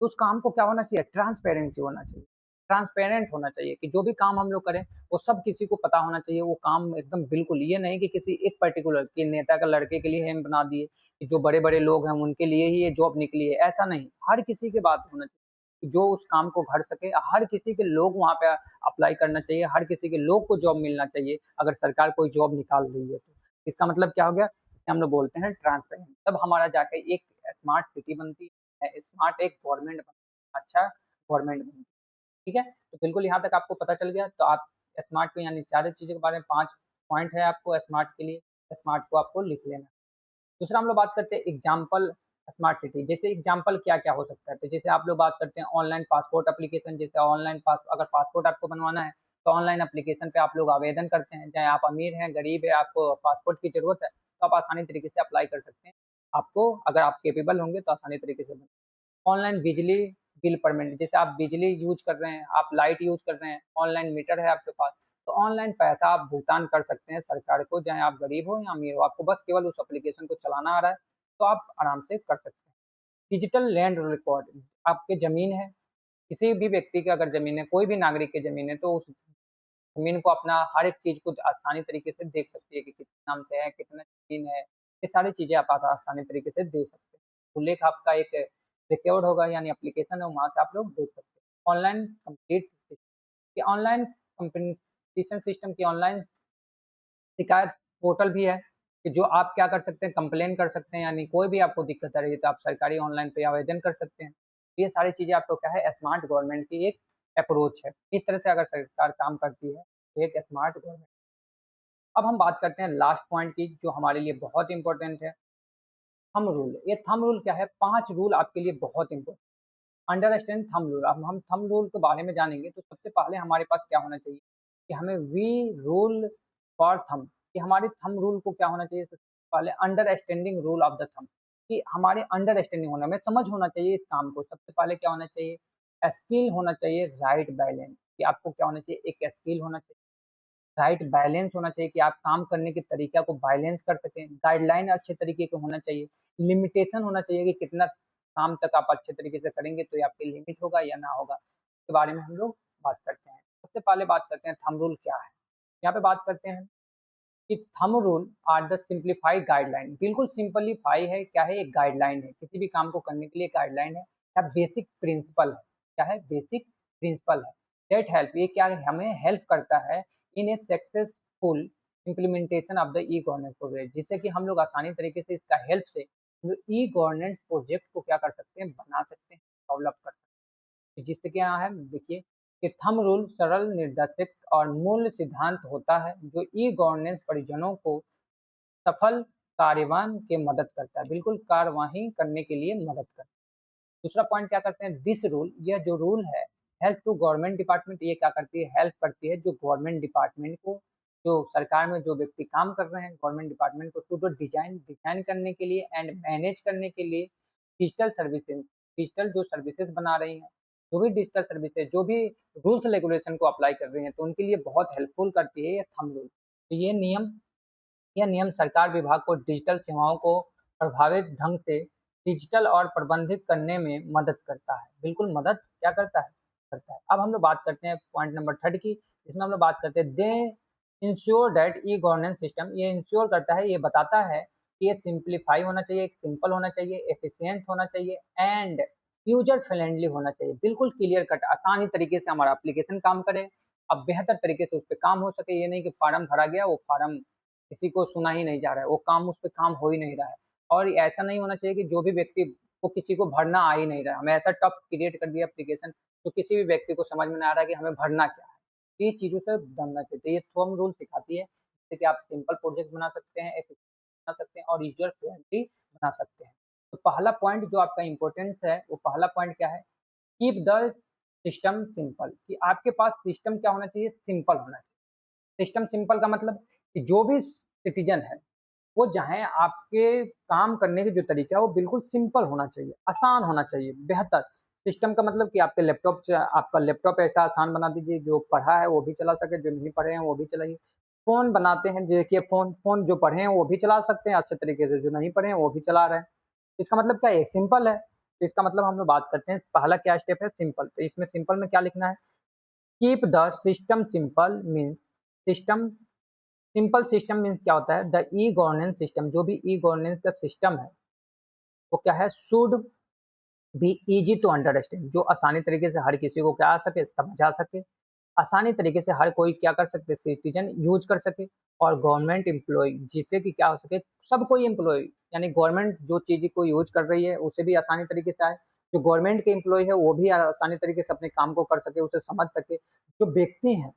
तो उस काम को क्या होना चाहिए, ट्रांसपेरेंसी होना चाहिए, ट्रांसपेरेंट होना चाहिए, कि जो भी काम हम लोग करें वो सब किसी को पता होना चाहिए। वो काम एकदम बिल्कुल, ये नहीं कि किसी एक पर्टिकुलर के नेता का लड़के के लिए हम बना दिए कि जो बड़े-बड़े लोग हैं उनके लिए ही ये जॉब निकली है, ऐसा नहीं। हर किसी की बात होना चाहिए कि जो उस काम को कर सके, हर किसी के लोग वहाँ पे अप्लाई करना चाहिए, हर किसी के लोग को जॉब मिलना चाहिए, अगर सरकार कोई जॉब निकाल रही है तो। इसका मतलब क्या हो गया जिसे हम लोग बोलते हैं ट्रांसपेरेंट, तब हमारा जाके एक स्मार्ट सिटी बनती है, स्मार्ट एक गवर्नमेंट अच्छा गवर्नमेंट बनती है। ठीक है, तो बिल्कुल यहाँ तक आपको पता चल गया। तो आप स्मार्ट को यानी चारों चीज़ों के बारे में 5 पॉइंट है आपको स्मार्ट के लिए, स्मार्ट को आपको लिख लेना। दूसरा हम लोग बात करते हैं एग्जाम्पल स्मार्ट सिटी। जैसे एग्जाम्पल क्या-क्या हो सकता है? तो जैसे आप लोग बात करते हैं ऑनलाइन पासपोर्ट एप्लीकेशन, जैसे ऑनलाइन पास अगर पासपोर्ट आपको बनवाना है, तो ऑनलाइन एप्लीकेशन पे आप लोग आवेदन करते हैं। चाहे आप अमीर हैं, गरीब हैं, आपको पासपोर्ट की ज़रूरत है, तो आप आसानी तरीके से अप्लाई कर सकते हैं। आपको अगर आप कैपेबल होंगे तो आसानी तरीके से ऑनलाइन बिजली बिल पेमेंट, जैसे आप बिजली यूज़ कर रहे हैं, आप लाइट यूज़ कर रहे हैं, ऑनलाइन मीटर है आपके पास, तो ऑनलाइन पैसा आप भुगतान कर सकते हैं सरकार को, चाहे आप गरीब हो या अमीर हो, आपको बस केवल उस एप्लीकेशन को चलाना आ रहा है, तो आप आराम से कर सकते हैं। डिजिटल लैंड रिकॉर्ड, आपकी ज़मीन है, किसी भी व्यक्ति की अगर ज़मीन है, कोई भी नागरिक की ज़मीन है, तो उस ज़मीन को अपना हर एक चीज़ को आसानी तरीके से देख सकती है कि किस नाम पे है, कितना ज़मीन है, ये सारी चीज़ें आप आसानी तरीके से देख सकते हैं। उल्लेख आपका एक रिकॉर्ड होगा यानी एप्लीकेशन है, वहाँ से आप लोग देख सकते हैं। ऑनलाइन कंप्लीट ये ऑनलाइन कंपटीशन सिस्टम की ऑनलाइन शिकायत पोर्टल भी है कि जो आप क्या कर सकते हैं, कंप्लेन कर सकते हैं, यानी कोई भी आपको दिक्कत आ रही है तो आप सरकारी ऑनलाइन पे आवेदन कर सकते हैं। ये सारी चीज़ें आपको क्या है स्मार्ट गवर्नमेंट की एक अप्रोच है। इस तरह से अगर सरकार काम करती है तो एक स्मार्ट गवर्नमेंट। अब हम बात करते हैं लास्ट पॉइंट की जो हमारे लिए बहुत इंपॉर्टेंट है, थंब रूल। ये थंब रूल क्या है? 5 रूल आपके लिए बहुत इंपॉर्टेंट। Understand thumb rule. अब हम थंब रूल के बारे में जानेंगे तो सबसे पहले हमारे पास क्या होना चाहिए कि हमें वी रूल फॉर थंब, कि हमारे थंब रूल को क्या होना चाहिए? सबसे पहले understanding rule of the thumb, कि हमारे अंडरस्टैंडिंग होना, हमें समझ होना चाहिए इस काम को। सबसे पहले क्या होना चाहिए? स्किल होना चाहिए, राइट बैलेंस, कि आपको क्या होना चाहिए? एक स्किल होना चाहिए, राइट बैलेंस होना चाहिए कि आप काम करने के तरीका को बैलेंस कर सकें, गाइडलाइन अच्छे तरीके का होना चाहिए, लिमिटेशन होना चाहिए कि कितना काम तक आप अच्छे तरीके से करेंगे तो ये आपके लिमिट होगा या ना होगा, इसके बारे में हम लोग बात करते हैं। सबसे पहले बात करते हैं थंब रूल क्या है। यहाँ पे बात करते हैं कि thumb rule are the simplified guideline. बिल्कुल सिंपलीफाई है, क्या है? एक गाइडलाइन है, किसी भी काम को करने के लिए गाइडलाइन है या बेसिक प्रिंसिपल है। क्या है? बेसिक प्रिंसिपल है। दैट हेल्प, ये क्या है? हमें हेल्प करता है in a successful implementation of the e governance project, जिससे कि हम लोग आसानी तरीके से इसका हेल्प से ई गवर्नेंस प्रोजेक्ट को क्या कर सकते हैं? बना सकते हैं, डेवलप कर सकते हैं। जिससे क्या है? देखिए कि थंब रूल सरल निर्देशक और मूल सिद्धांत होता है जो ई गवर्नेंस परिजनों को सफल कार्यवान के मदद करता है, बिल्कुल कार्यवाही करने के लिए मदद करता है। दूसरा पॉइंट क्या करते हैं? दिस रूल, यह जो रूल है हेल्प टू गवर्नमेंट डिपार्टमेंट, ये क्या करती है? हेल्प करती है जो गवर्नमेंट डिपार्टमेंट को, जो सरकार में जो व्यक्ति काम कर रहे हैं गवर्नमेंट डिपार्टमेंट को, टू डिजाइन डिजाइन करने के लिए एंड मैनेज करने के लिए डिजिटल सर्विसेज, डिजिटल जो सर्विसेज बना रही हैं, जो भी डिजिटल सर्विसेज, जो भी रूल्स रेगुलेशन को अप्लाई कर रही हैं, तो उनके लिए बहुत हेल्पफुल करती है ये थंब रूल। तो यह नियम सरकार विभाग को डिजिटल सेवाओं को प्रभावित ढंग से डिजिटल और प्रबंधित करने में मदद करता है। बिल्कुल मदद क्या करता है? करता है। अब हम लोग बात करते हैं पॉइंट नंबर 3 की, इसमें हम लोग बात करते हैं दे ensure that e governance system, ये इंश्योर करता है, ये बताता है कि ये सिंप्लीफाई होना चाहिए, सिंपल होना चाहिए, एफिशिएंट होना चाहिए एंड यूजर फ्रेंडली होना चाहिए। बिल्कुल क्लियर कट आसानी तरीके से हमारा एप्लीकेशन काम करे, अब बेहतर तरीके से उस पर काम हो सके। ये नहीं कि फार्म भरा गया, वो फार्म किसी को सुना ही नहीं जा रहा है, वो काम उस पे काम हो ही नहीं रहा है। और ऐसा नहीं होना चाहिए कि जो भी व्यक्ति को किसी को भरना आ ही नहीं रहा है, हमें ऐसा टफ क्रिएट कर दिया एप्लीकेशन तो किसी भी व्यक्ति को समझ में नहीं आ रहा है कि हमें भरना क्या है। ये चीज़ों से दमना चाहिए। तो ये थंब रूल सिखाती है जिससे कि आप सिंपल प्रोजेक्ट बना सकते हैं, बना सकते हैं और यूजर फ्रेंडली बना सकते हैं। तो पहला पॉइंट जो आपका इम्पोर्टेंस है, वो पहला पॉइंट क्या है? कीप द सिस्टम सिंपल, कि आपके पास सिस्टम क्या होना चाहिए? सिंपल होना चाहिए। सिस्टम सिंपल का मतलब कि जो भी सिटीजन है वो चाहे आपके काम करने के जो तरीका है वो बिल्कुल सिंपल होना चाहिए, आसान होना चाहिए, बेहतर। सिस्टम का मतलब कि आपके लैपटॉप आपका लैपटॉप ऐसा आसान बना दीजिए जो पढ़ा है वो भी चला सके, जो नहीं पढ़े हैं वो भी चलाइए। फ़ोन बनाते हैं, देखिए फ़ोन जो पढ़े हैं वो भी चला सकते हैं अच्छे तरीके से, जो नहीं पढ़े हैं वो भी चला रहे हैं। इसका मतलब क्या है? सिंपल है। तो इसका मतलब हम लोग बात करते हैं पहला क्या स्टेप है? सिंपल। तो इसमें सिंपल में क्या लिखना है? Keep the system simple means system simple system means क्या होता है? द ई गवर्नेंस सिस्टम, जो भी ई गवर्नेंस का सिस्टम है वो क्या है? Should be easy to understand, जो आसानी तरीके से हर किसी को क्या आ सके? समझ आ सके, आसानी तरीके से हर कोई क्या कर सकते? सिटीजन यूज कर सके और गवर्नमेंट एम्प्लॉय, जिससे कि क्या हो सके सब कोई एम्प्लॉय यानी गवर्नमेंट जो चीज़ को यूज कर रही है उसे भी आसानी तरीके से आए, जो गवर्नमेंट के एम्प्लॉय है वो भी आसानी तरीके से अपने काम को कर सके, उसे समझ सके, जो व्यक्ति हैं,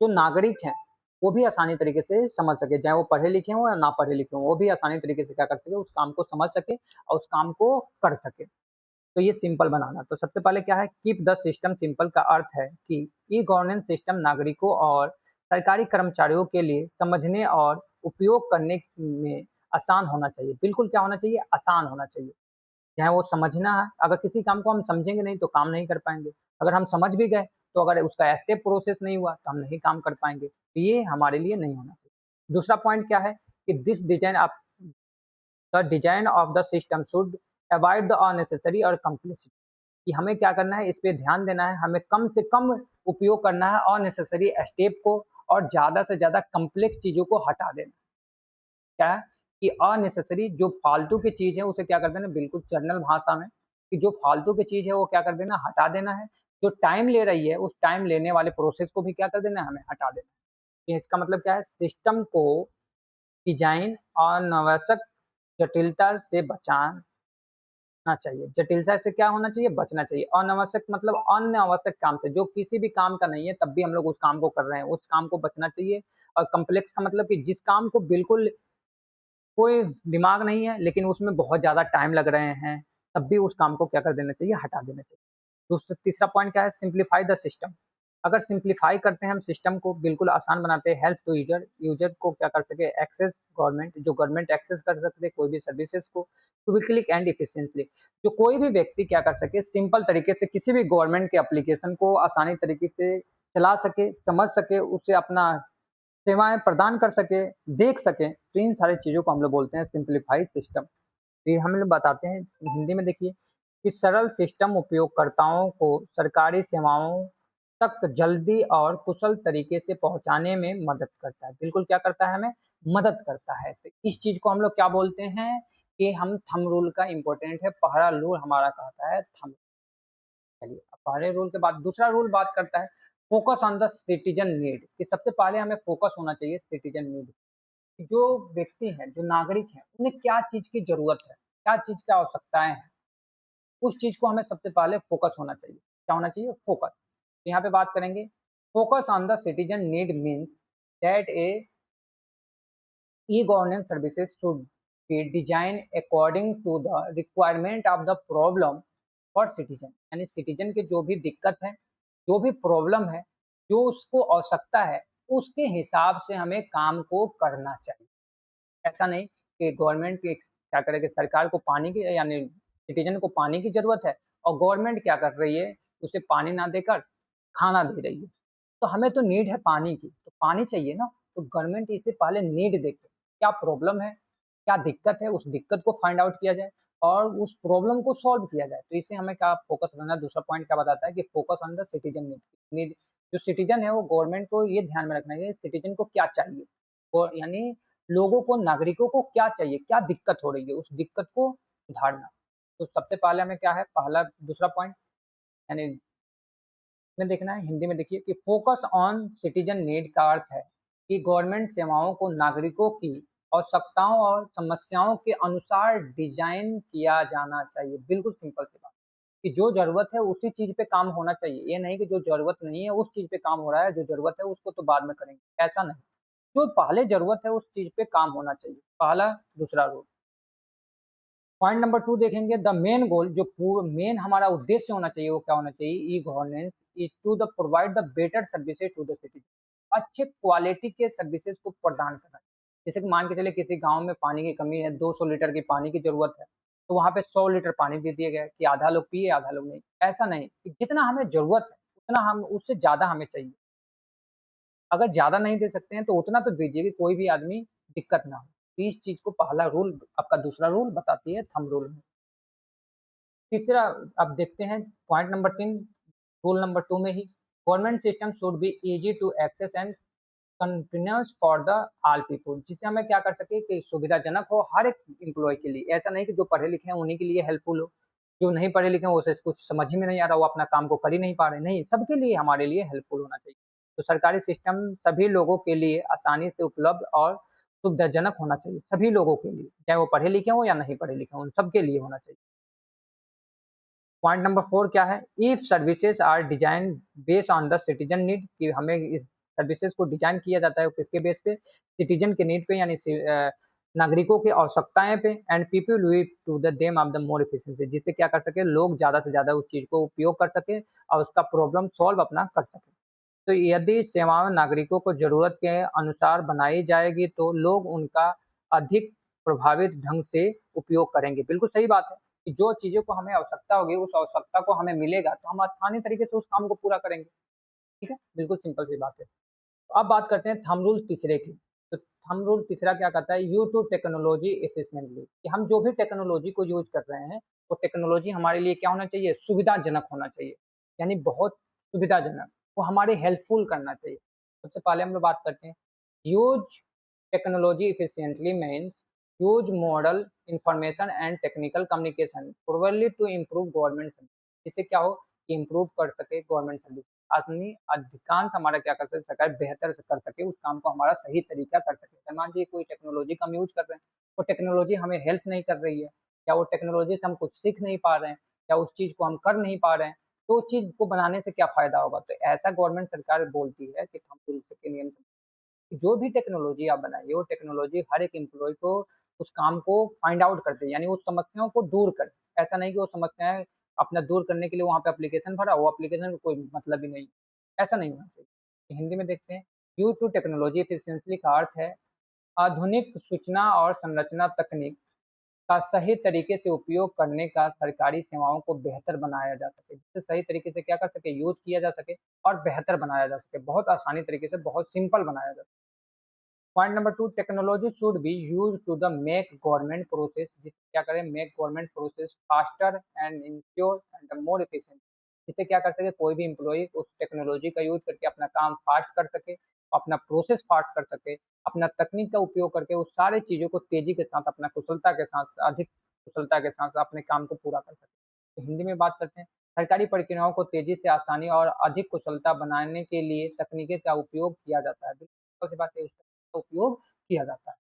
जो नागरिक हैं, वो भी आसानी तरीके से समझ सके, चाहे वो पढ़े लिखे हों या ना पढ़े लिखे हों, वो भी आसानी तरीके से क्या कर सके, उस काम को समझ सके और उस काम को कर सके। तो ये सिंपल बनाना, तो सबसे पहले क्या है, कीप द सिस्टम सिंपल का अर्थ है कि ई गवर्नेंस सिस्टम नागरिकों और सरकारी कर्मचारियों के लिए समझने और उपयोग करने में आसान होना चाहिए। बिल्कुल क्या होना चाहिए, आसान होना चाहिए। चाहे वो समझना है, अगर किसी काम को हम समझेंगे नहीं तो काम नहीं कर पाएंगे, अगर हम समझ भी गए तो अगर उसका स्टेप प्रोसेस नहीं हुआ तो हम नहीं काम कर पाएंगे, तो ये हमारे लिए नहीं होना चाहिए। दूसरा पॉइंट क्या है कि this design of the design of the system should avoid the unnecessary और कम्प्लेक्सिटी, कि हमें क्या करना है, इस पे ध्यान देना है, हमें कम से कम उपयोग करना है अननेसेसरी स्टेप को, और ज़्यादा से ज़्यादा कम्प्लेक्स चीज़ों को हटा देना। क्या है कि अननेसेसरी जो फालतू की चीज़ है उसे क्या कर देना, बिल्कुल जनरल भाषा में कि जो फालतू की चीज़ है वो क्या कर देना, हटा देना है। जो टाइम ले रही है उस टाइम लेने वाले प्रोसेस को भी क्या कर देना है, हमें हटा देना है। इसका मतलब क्या है, सिस्टम को डिजाइन अनावश्यक जटिलता से बचाना चाहिए। जटिलता से क्या होना चाहिए, बचना चाहिए। अनावश्यक मतलब अन्य आवश्यक काम से, जो किसी भी काम का नहीं है तब भी हम लोग उस काम को कर रहे हैं, उस काम को बचना चाहिए। और कम्प्लेक्स का मतलब कि जिस काम को बिल्कुल कोई दिमाग नहीं है लेकिन उसमें बहुत ज़्यादा टाइम लग रहे हैं, तब भी उस काम को क्या कर देना चाहिए, हटा देना चाहिए। दूसरा तीसरा पॉइंट क्या है, सिंप्लीफाई द सिस्टम। अगर सिंप्लीफाई करते हैं हम सिस्टम को, बिल्कुल आसान बनाते हैं, हेल्प टू यूजर, यूजर को क्या कर सके, एक्सेस गवर्नमेंट, जो गवर्नमेंट एक्सेस कर सकते कोई भी सर्विसेज को क्विकली एंड इफिशिएंटली, जो कोई भी व्यक्ति क्या कर सके, सिंपल तरीके से किसी भी गवर्नमेंट के एप्लीकेशन को आसानी तरीके से चला सके, समझ सके, उससे अपना सेवाएँ प्रदान कर सके, देख सके, तो इन सारी चीज़ों को हम लोग बोलते हैं सिंप्लीफाई सिस्टम। तो ये हम लोग बताते हैं हिंदी में, देखिए कि सरल सिस्टम उपयोगकर्ताओं को सरकारी सेवाओं तक जल्दी और कुशल तरीके से पहुँचाने में मदद करता है। बिल्कुल क्या करता है, हमें मदद करता है। तो इस चीज़ को हम लोग क्या बोलते हैं कि हम थंब रूल का इम्पोर्टेंट है, पहला रूल हमारा कहता है थंब। चलिए, अब पहले रूल के बाद दूसरा रूल बात करता है focus on the citizen need, कि सबसे पहले हमें फोकस होना चाहिए सिटीजन नीड। जो व्यक्ति हैं, जो नागरिक हैं, उन्हें क्या चीज़ की ज़रूरत है, क्या चीज़ की आवश्यकताएँ हैं, उस चीज़ को हमें सबसे पहले फोकस होना चाहिए। क्या होना चाहिए? फोकस। तो यहाँ पे बात करेंगे, focus on the citizen need means that A e-governance services should be designed according to the requirement of the problem for citizen, यानी सिटीजन की जो भी दिक्कत है, जो भी प्रॉब्लम है, जो उसको आवश्यकता है, उसके हिसाब से हमें काम को करना चाहिए। ऐसा नहीं कि गवर्नमेंट की क्या करे कि सरकार को पानी की यानी सिटीजन को पानी की ज़रूरत है और गवर्नमेंट क्या कर रही है, उसे पानी ना देकर खाना दे रही है। तो हमें तो नीड है पानी की, तो पानी चाहिए ना, तो गवर्नमेंट इससे पहले नीड देखे, क्या प्रॉब्लम है, क्या दिक्कत है, उस दिक्कत को फाइंड आउट किया जाए और उस प्रॉब्लम को सॉल्व किया जाए। तो इसे हमें क्या फोकस करना है, दूसरा पॉइंट क्या बताता है कि focus on the citizen need. Need जो सिटीजन है वो गवर्नमेंट को ये ध्यान में रखना है सिटीजन को क्या चाहिए, और यानी लोगों को, नागरिकों को क्या चाहिए, क्या दिक्कत हो रही है, उस दिक्कत को सुधारना। तो सबसे पहले हमें क्या है, पहला दूसरा पॉइंट यानी में देखना है, हिंदी में देखिए कि फोकस ऑन सिटीजन नीड का अर्थ है कि गवर्नमेंट सेवाओं को नागरिकों की आवश्यकताओं और समस्याओं के अनुसार डिजाइन किया जाना चाहिए। बिल्कुल सिंपल सी बात कि जो जरूरत है उसी चीज पे काम होना चाहिए, ये नहीं कि जो जरूरत नहीं है उस चीज पे काम हो रहा है, जो जरूरत है उसको तो बाद में करेंगे, ऐसा नहीं। जो पहले जरूरत है उस चीज पे काम होना चाहिए, पहला दूसरा रूल। पॉइंट नंबर 2 देखेंगे, द मेन गोल, जो मेन हमारा उद्देश्य होना चाहिए वो क्या होना चाहिए, E governance is to the provide the better services to the citizen, अच्छे क्वालिटी के सर्विसेज को प्रदान करना। जैसे कि मान के चले किसी गांव में पानी की कमी है, 200 लीटर की पानी की जरूरत है, तो वहां पे 100 लीटर पानी दे दिया गया कि आधा लोग पिए आधा लोग नहीं। ऐसा नहीं कि जितना हमें जरूरत है उतना हम, उससे ज्यादा हमें चाहिए। अगर ज़्यादा नहीं दे सकते हैं तो उतना तो दीजिए कि कोई भी आदमी दिक्कत ना हो। तो इस चीज़ को पहला रूल, आपका दूसरा रूल बताती है थंब रूल में। तीसरा, अब देखते हैं पॉइंट नंबर 3 रूल नंबर 2 में ही, government system should be easy to access and continuous for the all people, जिससे हमें क्या कर सके कि सुविधाजनक हो हर एक एम्प्लॉय के लिए। ऐसा नहीं कि जो पढ़े लिखे हैं उन्हीं के लिए हेल्पफुल हो, जो नहीं पढ़े लिखे हैं उसे कुछ समझ ही में नहीं आ रहा, वो अपना काम को कर ही नहीं पा रहे, नहीं, सबके लिए हमारे लिए हेल्पफुल होना चाहिए। तो सरकारी सिस्टम सभी लोगों के लिए आसानी से उपलब्ध और सुविधाजनक होना चाहिए, सभी लोगों के लिए, चाहे वो पढ़े लिखे हों या नहीं पढ़े लिखे हों, उन सबके लिए होना चाहिए। पॉइंट नंबर 4 क्या है? If services are design based on the citizen need, कि हमें इस सर्विसेज को डिजाइन किया जाता है किसके बेस पे? सिटीजन के नीड पे, यानी नागरिकों की आवश्यकताएं पे, and people will to the them of the more efficiency, जिससे क्या कर सके, लोग ज्यादा से ज्यादा उस चीज को उपयोग कर सके और उसका प्रॉब्लम सॉल्व अपना कर सके। तो यदि सेवाएं नागरिकों को जरूरत के अनुसार बनाई जाएगी तो लोग उनका अधिक प्रभावित ढंग से उपयोग करेंगे। बिल्कुल सही बात है कि जो चीज़ों को हमें आवश्यकता होगी, उस आवश्यकता को हमें मिलेगा, तो हम आसानी तरीके से उस काम को पूरा करेंगे। ठीक है? बिल्कुल सिंपल सी बात है। तो अब बात करते हैं थंब रूल तीसरे की। तो थंब रूल तीसरा क्या कहता है? यूज़ टू टेक्नोलॉजी एफिशिएंटली, कि हम जो भी टेक्नोलॉजी को यूज़ कर रहे हैं, वो टेक्नोलॉजी हमारे लिए क्या होना चाहिए? सुविधाजनक होना चाहिए। यानी बहुत सुविधाजनक, वो हमारे हेल्पफुल करना चाहिए। सबसे पहले हम लोग बात करते हैं, use technology efficiently means use model information and technical communication probably to improve government service. इससे क्या हो कि इम्प्रूव कर सके गवर्नमेंट सर्विस। आदमी अधिकांश हमारा क्या कर सके, सरकार बेहतर से कर सके, उस काम को हमारा सही तरीका कर सके। मान लीजिए कोई टेक्नोलॉजी का हम यूज कर रहे हैं, वो टेक्नोलॉजी हमें हेल्प नहीं कर रही है, या वो टेक्नोलॉजी से हम कुछ सीख नहीं पा रहे हैं, या उस चीज को हम कर नहीं पा रहे हैं, तो उस चीज को बनाने से क्या फायदा होगा? तो ऐसा गवर्नमेंट सरकार बोलती है कि हम के नियम से जो भी टेक्नोलॉजी आप बनाइए, वो टेक्नोलॉजी हर एक एम्प्लॉय को उस काम को फाइंड आउट कर दे, यानी उस समस्याओं को दूर करे। ऐसा नहीं कि वो समस्याएं अपना दूर करने के लिए वहाँ पे एप्लीकेशन भरा, वो एप्लीकेशन का कोई मतलब ही नहीं। ऐसा नहीं होना चाहिए। हिंदी में देखते हैं, यूज टू टेक्नोलॉजी एफिशिएंटली का अर्थ है आधुनिक सूचना और संरचना तकनीक का सही तरीके से उपयोग करने का सरकारी सेवाओं को बेहतर बनाया जा सके, जिससे सही तरीके से क्या कर सके, यूज किया जा सके और बेहतर बनाया जा सके, बहुत आसानी तरीके से, बहुत सिंपल बनाया जा सके। Point number 2, technology should be used to the make government process, जिससे क्या करें, make government process faster and ensure and more efficient. जिससे क्या कर सके, कोई भी एम्प्लॉय उस टेक्नोलॉजी का यूज करके अपना काम फास्ट कर सके, अपना प्रोसेस फास्ट कर सके, अपना तकनीक का उपयोग करके उस सारे चीज़ों को तेजी के साथ, अपना कुशलता के साथ, अधिक कुशलता के साथ अपने काम को पूरा कर सके। तो हिंदी में बात करते हैं, सरकारी प्रक्रियाओं को तेजी से, आसानी और अधिक कुशलता बनाने के लिए तकनीकी का उपयोग किया जाता है। बिल्कुल सी बात है, उसका उपयोग किया जाता है।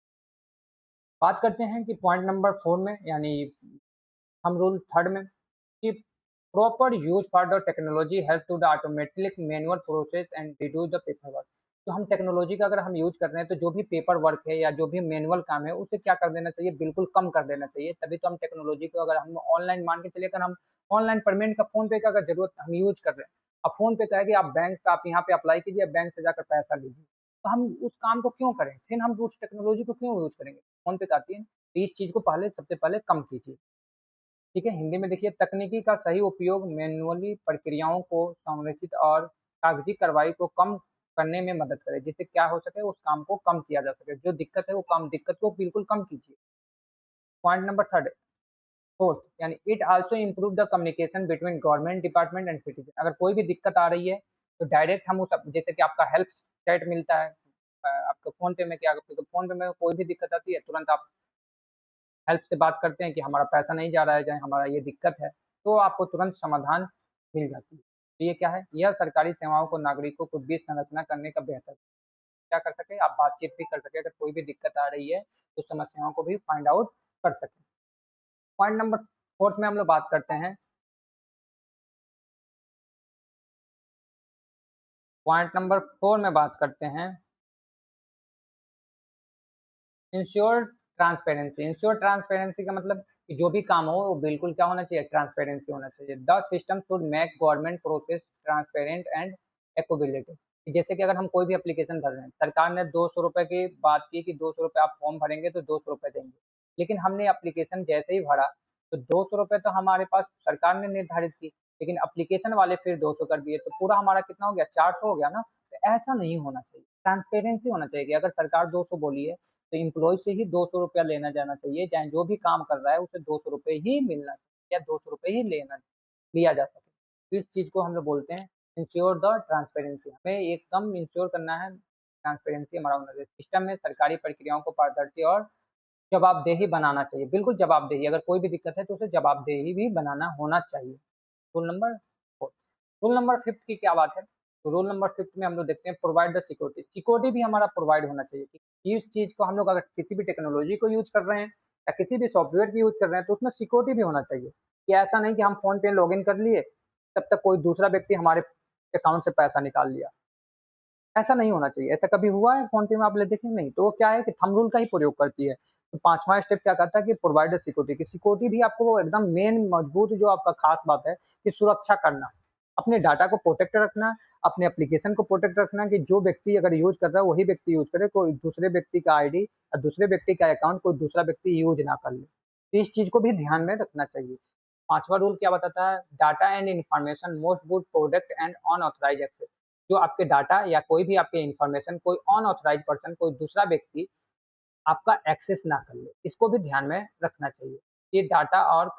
बात करते हैं कि पॉइंट नंबर 4 में, यानी हम रूल थर्ड में, कि proper use for the technology help to the automatic manual process and reduce the paper work. तो हम टेक्नोलॉजी का अगर हम यूज कर रहे हैं, तो जो भी पेपर वर्क है या जो भी मैनुअल काम है, उसे क्या कर देना चाहिए, बिल्कुल कम कर देना चाहिए। तभी तो हम टेक्नोलॉजी को, अगर हम ऑनलाइन मान के चलिए, अगर हम ऑनलाइन पेमेंट का, फोन पे का अगर जरूरत हम यूज कर रहे हैं, अब फोन पे कहेगी आप बैंक का, आप यहाँ पे अप्लाई कीजिए, बैंक से जाकर पैसा लीजिए, तो हम उस काम को क्यों करें? फिर हम उस टेक्नोलॉजी को क्यों यूज करेंगे? फोन पे आती है, तो इस चीज को पहले, सबसे पहले कम कीजिए। ठीक है? हिंदी में देखिए, तकनीकी का सही उपयोग मैनुअली प्रक्रियाओं को संरचित और कागजी कार्रवाई को कम करने में मदद करे, जिससे क्या हो सके, उस काम को कम किया जा सके। जो दिक्कत है, वो कम, दिक्कत को बिल्कुल कम कीजिए। पॉइंट नंबर थर्ड, फोर्थ, यानी it also improve the communication between government department and citizen. अगर कोई भी दिक्कत आ रही है, तो डायरेक्ट हम उस, जैसे कि आपका हेल्प चैट मिलता है, आपके फ़ोन पे में, क्या आपके फ़ोन पे में कोई भी दिक्कत आती है, तुरंत आप हेल्प से बात करते हैं कि हमारा पैसा नहीं जा रहा है, चाहे हमारा ये दिक्कत है, तो आपको तुरंत समाधान मिल जाती है। तो ये क्या है? यह सरकारी सेवाओं को नागरिकों को बीच संरचना करने का बेहतर, क्या कर सके, आप बातचीत भी कर सके, अगर कोई भी दिक्कत आ रही है, तो समस्याओं को भी फाइंड आउट कर सकें। पॉइंट नंबर 4 में हम लोग बात करते हैं, पॉइंट नंबर 4 में बात करते हैं इंश्योर ट्रांसपेरेंसी। इंश्योर ट्रांसपेरेंसी का मतलब कि जो भी काम हो, वो बिल्कुल क्या होना चाहिए, ट्रांसपेरेंसी होना चाहिए। The system should make government process transparent and accessible. जैसे कि अगर हम कोई भी एप्लीकेशन भर रहे हैं, सरकार ने 200 रुपए की बात की कि 200 रुपए आप फॉर्म भरेंगे तो 200 रुपए देंगे, लेकिन हमने एप्लीकेशन जैसे ही भरा, तो 200 रुपए तो हमारे पास सरकार ने निर्धारित की, लेकिन एप्लीकेशन वाले फिर 200 कर दिए, तो पूरा हमारा कितना हो गया, 400 हो गया ना। तो ऐसा नहीं होना चाहिए, ट्रांसपेरेंसी होना चाहिए कि अगर सरकार 200 बोली है, तो एम्प्लॉय से ही 200 रुपया लेना जाना चाहिए, चाहे जो भी काम कर रहा है उसे 200 रुपये ही मिलना चाहिए, या 200 रुपये ही लेना लिया जा सके। तो इस चीज़ को हम लोग बोलते हैं इंश्योर द ट्रांसपेरेंसी। हमें एकदम इंश्योर करना है, ट्रांसपेरेंसी हमारा होना चाहिए। सिस्टम में सरकारी प्रक्रियाओं को पारदर्शी और जवाबदेही बनाना चाहिए। बिल्कुल जवाबदेही, अगर कोई भी दिक्कत है तो उसे जवाबदेही भी बनाना होना चाहिए। Rule number 4। रूल नंबर 5 की क्या बात है? तो रूल नंबर 5 में हम लोग देखते हैं प्रोवाइड द सिक्योरिटी। सिक्योरिटी भी हमारा प्रोवाइड होना चाहिए कि इस चीज़ को हम लोग अगर किसी भी टेक्नोलॉजी को यूज़ कर रहे हैं या किसी भी सॉफ्टवेयर को यूज़ कर रहे हैं तो उसमें सिक्योरिटी भी होना चाहिए, कि ऐसा नहीं कि हम फ़ोन पे लॉगिन कर लिए, तब तक कोई दूसरा व्यक्ति हमारे अकाउंट से पैसा निकाल लिया। ऐसा नहीं होना चाहिए। ऐसा कभी हुआ है फ़ोन पे में आपने देखे नहीं? तो वो क्या है कि थंब रूल का ही प्रयोग करती है। तो 5वाँ स्टेप क्या कहता है कि प्रोवाइड द सिक्योरिटी, कि सिक्योरिटी भी आपको वो एकदम मेन मजबूत जो आपका खास बात है कि सुरक्षा करना। अपने डाटा को प्रोटेक्ट रखना, अपने एप्लीकेशन को प्रोटेक्ट रखना कि जो व्यक्ति अगर यूज़ कर रहा है वही व्यक्ति यूज़ करे, कोई दूसरे व्यक्ति का आईडी या दूसरे व्यक्ति का अकाउंट कोई दूसरा व्यक्ति यूज़ ना कर ले। तो इस चीज़ को भी ध्यान में रखना चाहिए। 5वाँ रूल क्या बताता है? Data and information most would protect and unauthorised access. जो आपके डाटा या कोई भी आपके इन्फॉर्मेशन कोई अनऑथराइज्ड पर्सन, कोई दूसरा व्यक्ति आपका एक्सेस ना कर ले, इसको भी ध्यान में रखना चाहिए। ये डाटा और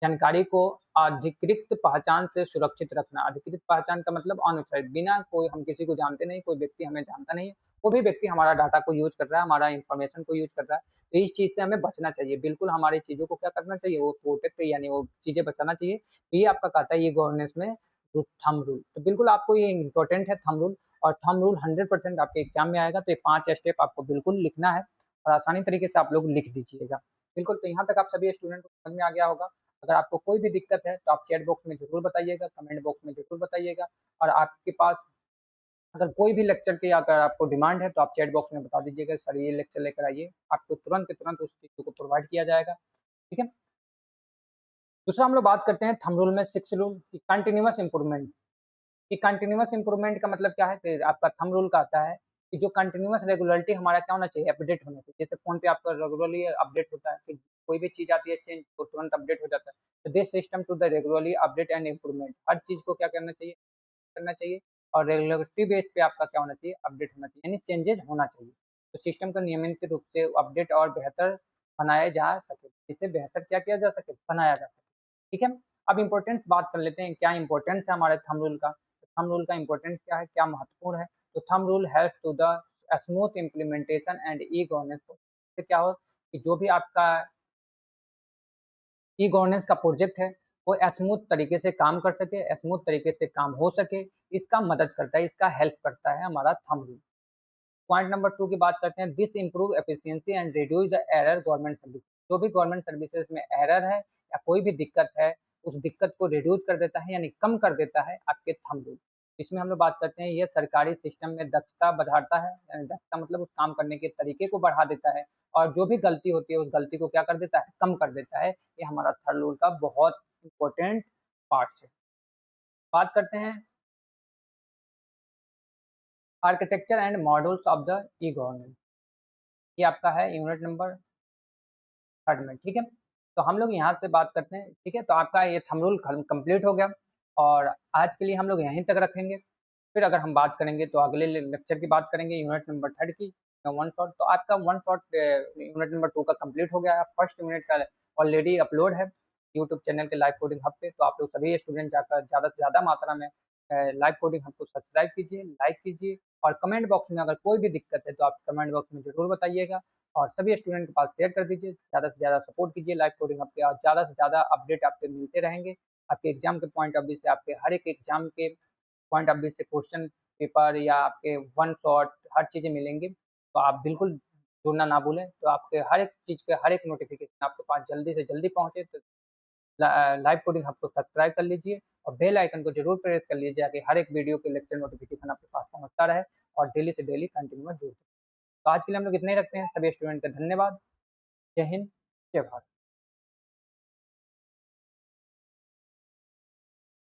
जानकारी को अधिकृत पहचान से सुरक्षित रखना। अधिकृत पहचान का मतलब अनऑथराइज्ड, बिना कोई, हम किसी को जानते नहीं, कोई व्यक्ति हमें जानता नहीं है, वो भी व्यक्ति हमारा डाटा को यूज़ कर रहा है, हमारा इन्फॉर्मेशन को यूज़ कर रहा है, तो इस चीज़ से हमें बचना चाहिए। बिल्कुल हमारी चीज़ों को क्या करना चाहिए, वो प्रोटेक्ट यानी वो चीज़ें बचाना चाहिए। तो ये आपका कहता है ये गवर्नेंस में थंब रूल। तो बिल्कुल आपको ये इम्पोर्टेंट है थंब रूल, और थंब रूल 100% आपके एग्ज़ाम में आएगा, तो ये 5 स्टेप आपको बिल्कुल लिखना है और आसानी तरीके से आप लोग लिख दीजिएगा। बिल्कुल, तो यहाँ तक आप सभी स्टूडेंट को समझ में आ गया होगा। अगर आपको कोई भी दिक्कत है तो आप चैट बॉक्स में ज़रूर बताइएगा, कमेंट बॉक्स में ज़रूर बताइएगा, और आपके पास अगर कोई भी लेक्चर की अगर आपको डिमांड है तो आप चैट बॉक्स में बता दीजिएगा, सर ये लेक्चर लेकर आइए, आपको तुरंत के तुरंत उस चीज़ को प्रोवाइड किया जाएगा। ठीक है? दूसरा हम लोग बात करते हैं थंब रूल में 6 रूल की कंटीन्यूअस इम्प्रूवमेंट। कि कंटीन्यूअस इम्प्रूवमेंट का मतलब क्या है कि आपका थंब रूल का आता है कि जो कंटीन्यूअस रेगुलरिटी हमारा क्या होना चाहिए, अपडेट होना चाहिए। जैसे फ़ोन पे आपका रेगुलरली अपडेट होता है कि कोई भी चीज़ आती है चेंज तो तुरंत अपडेट हो जाता है। तो this system to the regularly update and improvement, हर चीज़ को क्या करना चाहिए और रेगुलरिटी बेस पे आपका क्या होना चाहिए, अपडेट होना चाहिए, यानी चेंजेज़ होना चाहिए। तो सिस्टम को नियमित रूप से अपडेट और बेहतर बनाया जा सके, जिससे बेहतर क्या किया जा सके, बनाया जा सके। ठीक है? अब इम्पोर्टेंस बात कर लेते हैं, क्या इम्पोर्टेंस है हमारे थंब रूल का। तो थंब रूल का इम्पोर्टेंस क्या है, क्या महत्वपूर्ण है? तो thumb rule help to the smooth implementation and E governance. इससे क्या हो कि जो भी आपका ई गवर्नेंस का प्रोजेक्ट है वो स्मूथ तरीके से काम कर सके, स्मूथ तरीके से काम हो सके, इसका मदद करता है, इसका हेल्प करता है हमारा थंब रूल। पॉइंट नंबर 2 की बात करते हैं, this improve efficiency and reduce the error government service. जो भी गवर्नमेंट सर्विसेज में एरर है या कोई भी दिक्कत है, उस दिक्कत को रिड्यूस कर देता है यानी कम कर देता है आपके थंब रूल। इसमें हम लोग बात करते हैं ये सरकारी सिस्टम में दक्षता बढ़ाता है, यानी दक्षता मतलब उस काम करने के तरीके को बढ़ा देता है, और जो भी गलती होती है उस गलती को क्या कर देता है, कम कर देता है। ये हमारा थंब रूल का बहुत इंपॉर्टेंट पार्ट है। बात करते हैं architecture and models of the e governance. ये आपका है यूनिट नंबर 3 में, ठीक है? तो हम लोग यहाँ से बात करते हैं, ठीक है? तो आपका ये थंब रूल कंप्लीट हो गया, और आज के लिए हम लोग यहीं तक रखेंगे। फिर अगर हम बात करेंगे तो अगले लेक्चर की बात करेंगे यूनिट नंबर 3 की, वन शॉट। तो आपका वन शॉट यूनिट नंबर 2 का कंप्लीट हो गया है। फर्स्ट यूनिट का ऑलरेडी अपलोड है यूट्यूब चैनल के लाइव कोडिंग हब पे, तो आप लोग सभी स्टूडेंट जाकर ज़्यादा से ज़्यादा मात्रा में लाइव कोडिंग हब को सब्सक्राइब कीजिए, लाइक कीजिए, और कमेंट बॉक्स में अगर कोई भी दिक्कत है तो आप कमेंट बॉक्स में ज़रूर बताइएगा, और सभी स्टूडेंट के पास शेयर कर दीजिए। ज़्यादा से ज़्यादा सपोर्ट कीजिए लाइव कोडिंग हब के, और ज़्यादा से ज़्यादा अपडेट आपके मिलते रहेंगे। आपके एग्जाम के पॉइंट ऑफ व्यू से, आपके हर एक एग्जाम के पॉइंट ऑफ व्यू से क्वेश्चन पेपर या आपके वन शॉट हर चीज़ें मिलेंगी। तो आप बिल्कुल जुड़ना ना भूलें, तो आपके हर एक चीज़ के हर एक नोटिफिकेशन आपके पास जल्दी से जल्दी पहुँचे। तो लाइव कोडिंग हब को सब्सक्राइब कर लीजिए, और बेल आइकन को जरूर प्रेस कर लीजिए ताकि हर एक वीडियो के लेक्चर नोटिफिकेशन आपके पास पहुंचता रहे, और डेली से डेली कंटिन्यूअस जुड़ते। तो आज के लिए हम लोग इतने ही रखते हैं। सभी स्टूडेंट का धन्यवाद। जय हिंद, जय भारत।